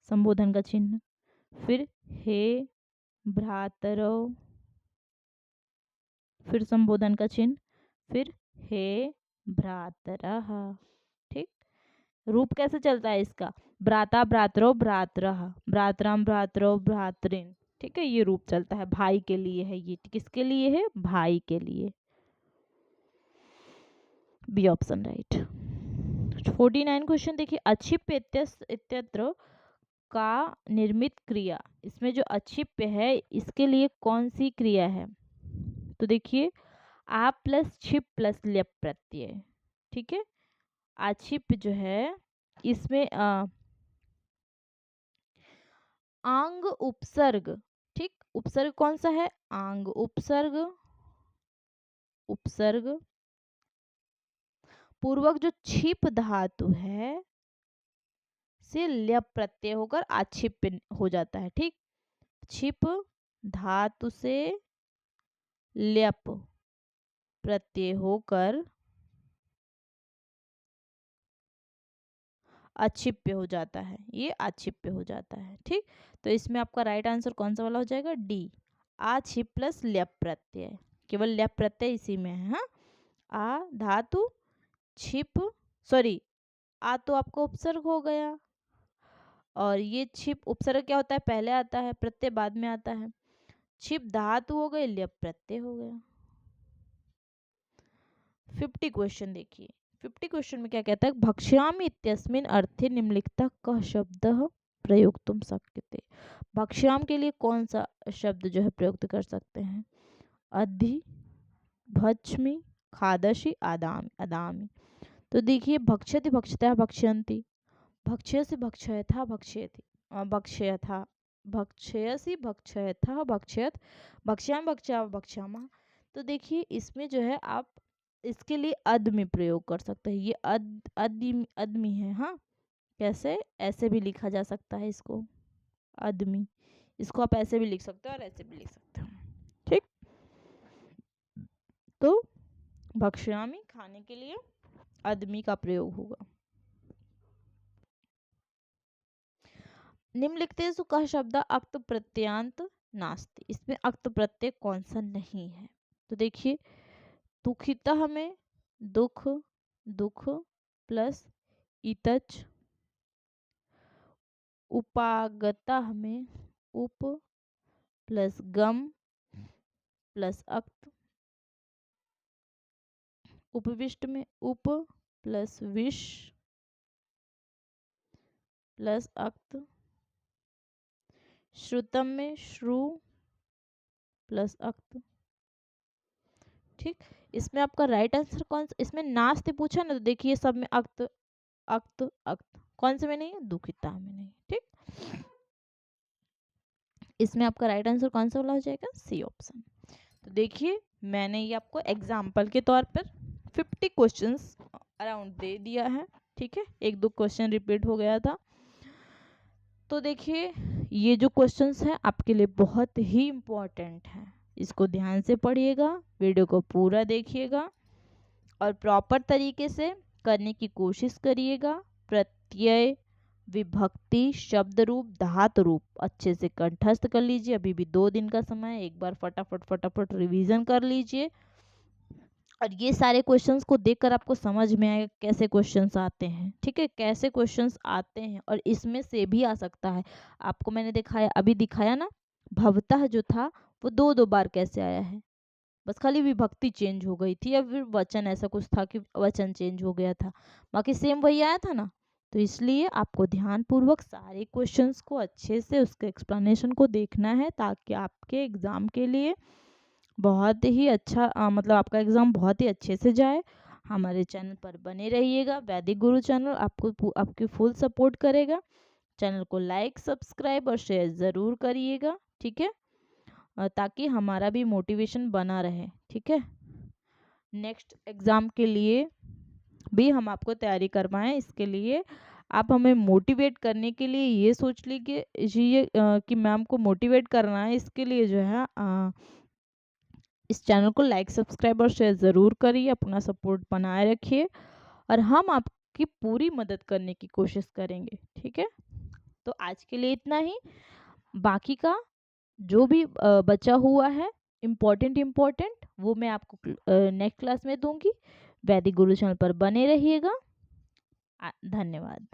संबोधन का चिन्ह, फिर हे भ्रातरो फिर संबोधन का चिन्ह, फिर हे भ्रातरः, ठीक। रूप कैसे चलता है इसका? भ्राता भ्रातरो भ्रातरः, भ्रातरम भ्रातरो भ्रातृन, ठीक है, ये रूप चलता है। भाई के लिए है ये, किसके लिए है? भाई के लिए, बी ऑप्शन राइट। 49 क्वेश्चन देखिए, अक्षिप्य इत्यत्र का निर्मित क्रिया, इसमें जो अक्षिप्य है इसके लिए कौन सी क्रिया है? तो देखिए आ प्लस छिप प्लस ल्यप प्रत्यय, ठीक है। आक्षिप्य जो है इसमें आंग उपसर्ग, ठीक, उपसर्ग कौन सा है? आंग उपसर्ग, उपसर्ग पूर्वक जो छिप धातु है से ल्यप प्रत्यय होकर आक्षिप्य हो जाता है, ठीक। छिप धातु से ल्यप प्रत्यय होकर अक्षिप्य हो जाता है, ये अक्षिप्य हो जाता है, ठीक। तो इसमें आपका राइट आंसर कौन सा वाला हो जाएगा? डी, आक्षिप प्लस ल्यप प्रत्यय, केवल ल्यप प्रत्यय इसी में है। हाँ, आ धातु, छिप, सॉरी आ तो आपको उपसर्ग हो गया, और ये छिप उपसर्ग क्या होता है? पहले आता है, प्रत्यय बाद में आता है। छिप धातु हो गई, ल्यप प्रत्यय हो गया। 50 क्वेश्चन देखिए, 50 क्वेश्चन में क्या कहता है? भक्ष्यामि इत्यस्मिन् अर्थे निम्नलिखितः कः शब्दः प्रयोक्तुं शक्यते। भक्ष्याम के लिए कौन सा शब्द जो है प्रयुक्त कर सकते हैं? अधि, भक्ष्मि, खादसि, आदामि, अदामि। तो देखिए भक्ष्यति भक्ष्यतः भक्ष्यन्ति, भक्ष्यसि भक्षयथा भक्ष्यति, भक्ष्यथा भक्ष्यसि भक्षयथा भक्ष्यत, भक्ष्यामि भक्ष्यामः भक्ष्यामः। तो देखिए इसमें जो है आप इसके लिए अद में प्रयोग कर सकते हैं, ये अदमी है। हाँ, कैसे? ऐसे भी लिखा जा सकता है इसको, अदमी, इसको आप ऐसे भी लिख सकते हो और ऐसे भी लिख सकते हो, ठीक। तो भक्ष्यामि खाने के लिए अदमी का प्रयोग होगा। निम्नलिखितेषु कः शब्द अक्त प्रत्ययान्त नास्ति, इसमें अक्त प्रत्यय कौन सा नहीं है? तो देखिए दुखितः में दुख, दुख प्लस इतच, उपागतः में उप प्लस गम प्लस अक्त, उपविष्ट में उप प्लस विष प्लस अक्त, श्रुतम में श्रु प्लस अक्त, ठीक। इसमें आपका राइट आंसर कौन सा? इसमें नास्ति पूछा ना, तो देखिए सब में अक्त अक्त अक्त, कौन से में नहीं है? दुखिता में नहीं, ठीक। इसमें आपका राइट आंसर कौन सा वाला हो जाएगा? C option. तो देखिए मैंने ये आपको एग्जाम्पल के तौर पर 50 क्वेश्चंस अराउंड दे दिया है, ठीक है, एक दो क्वेश्चन रिपीट हो गया था। तो देखिए ये जो क्वेश्चंस हैं आपके लिए बहुत ही इम्पोर्टेंट हैं, इसको ध्यान से पढ़िएगा, वीडियो को पूरा देखिएगा और प्रॉपर तरीके से करने की कोशिश करिएगा। प्रत्यय, विभक्ति, शब्द रूप, धातु रूप अच्छे से कंठस्थ कर लीजिए। अभी भी 2 दिन का समय है, एक बार फटाफट फटाफट रिवीजन कर लीजिए और ये सारे क्वेश्चंस को देखकर आपको समझ में आएगा कैसे क्वेश्चंस आते हैं, ठीक है, कैसे क्वेश्चंस आते हैं और इसमें से भी आ सकता है। आपको मैंने दिखाया, अभी दिखाया ना, भवतः जो था वो दो दो बार कैसे आया है, बस खाली विभक्ति चेंज हो गई थी या फिर वचन ऐसा कुछ था कि वचन चेंज हो गया था, बाकी सेम वही आया था ना। तो इसलिए आपको ध्यानपूर्वक सारे क्वेश्चंस को अच्छे से उसके एक्सप्लेनेशन को देखना है ताकि आपके एग्ज़ाम के लिए बहुत ही अच्छा मतलब आपका एग्ज़ाम बहुत ही अच्छे से जाए। हमारे चैनल पर बने रहिएगा। वैदिक गुरु चैनल आपको आपकी फुल सपोर्ट करेगा। चैनल को लाइक, सब्सक्राइब और शेयर ज़रूर करिएगा, ठीक है, ताकि हमारा भी मोटिवेशन बना रहे, ठीक है। नेक्स्ट एग्ज़ाम के लिए भी हम आपको तैयारी करवाएं, इसके लिए आप हमें मोटिवेट करने के लिए ये सोच लीजिए कि मैम को मोटिवेट करना है, इसके लिए जो है इस चैनल को लाइक, सब्सक्राइब और शेयर ज़रूर करिए, अपना सपोर्ट बनाए रखिए और हम आपकी पूरी मदद करने की कोशिश करेंगे, ठीक है। तो आज के लिए इतना ही, बाकी का जो भी बचा हुआ है इम्पोर्टेंट वो मैं आपको नेक्स्ट क्लास में दूंगी। वैदिक गुरु चैनल पर बने रहिएगा। धन्यवाद।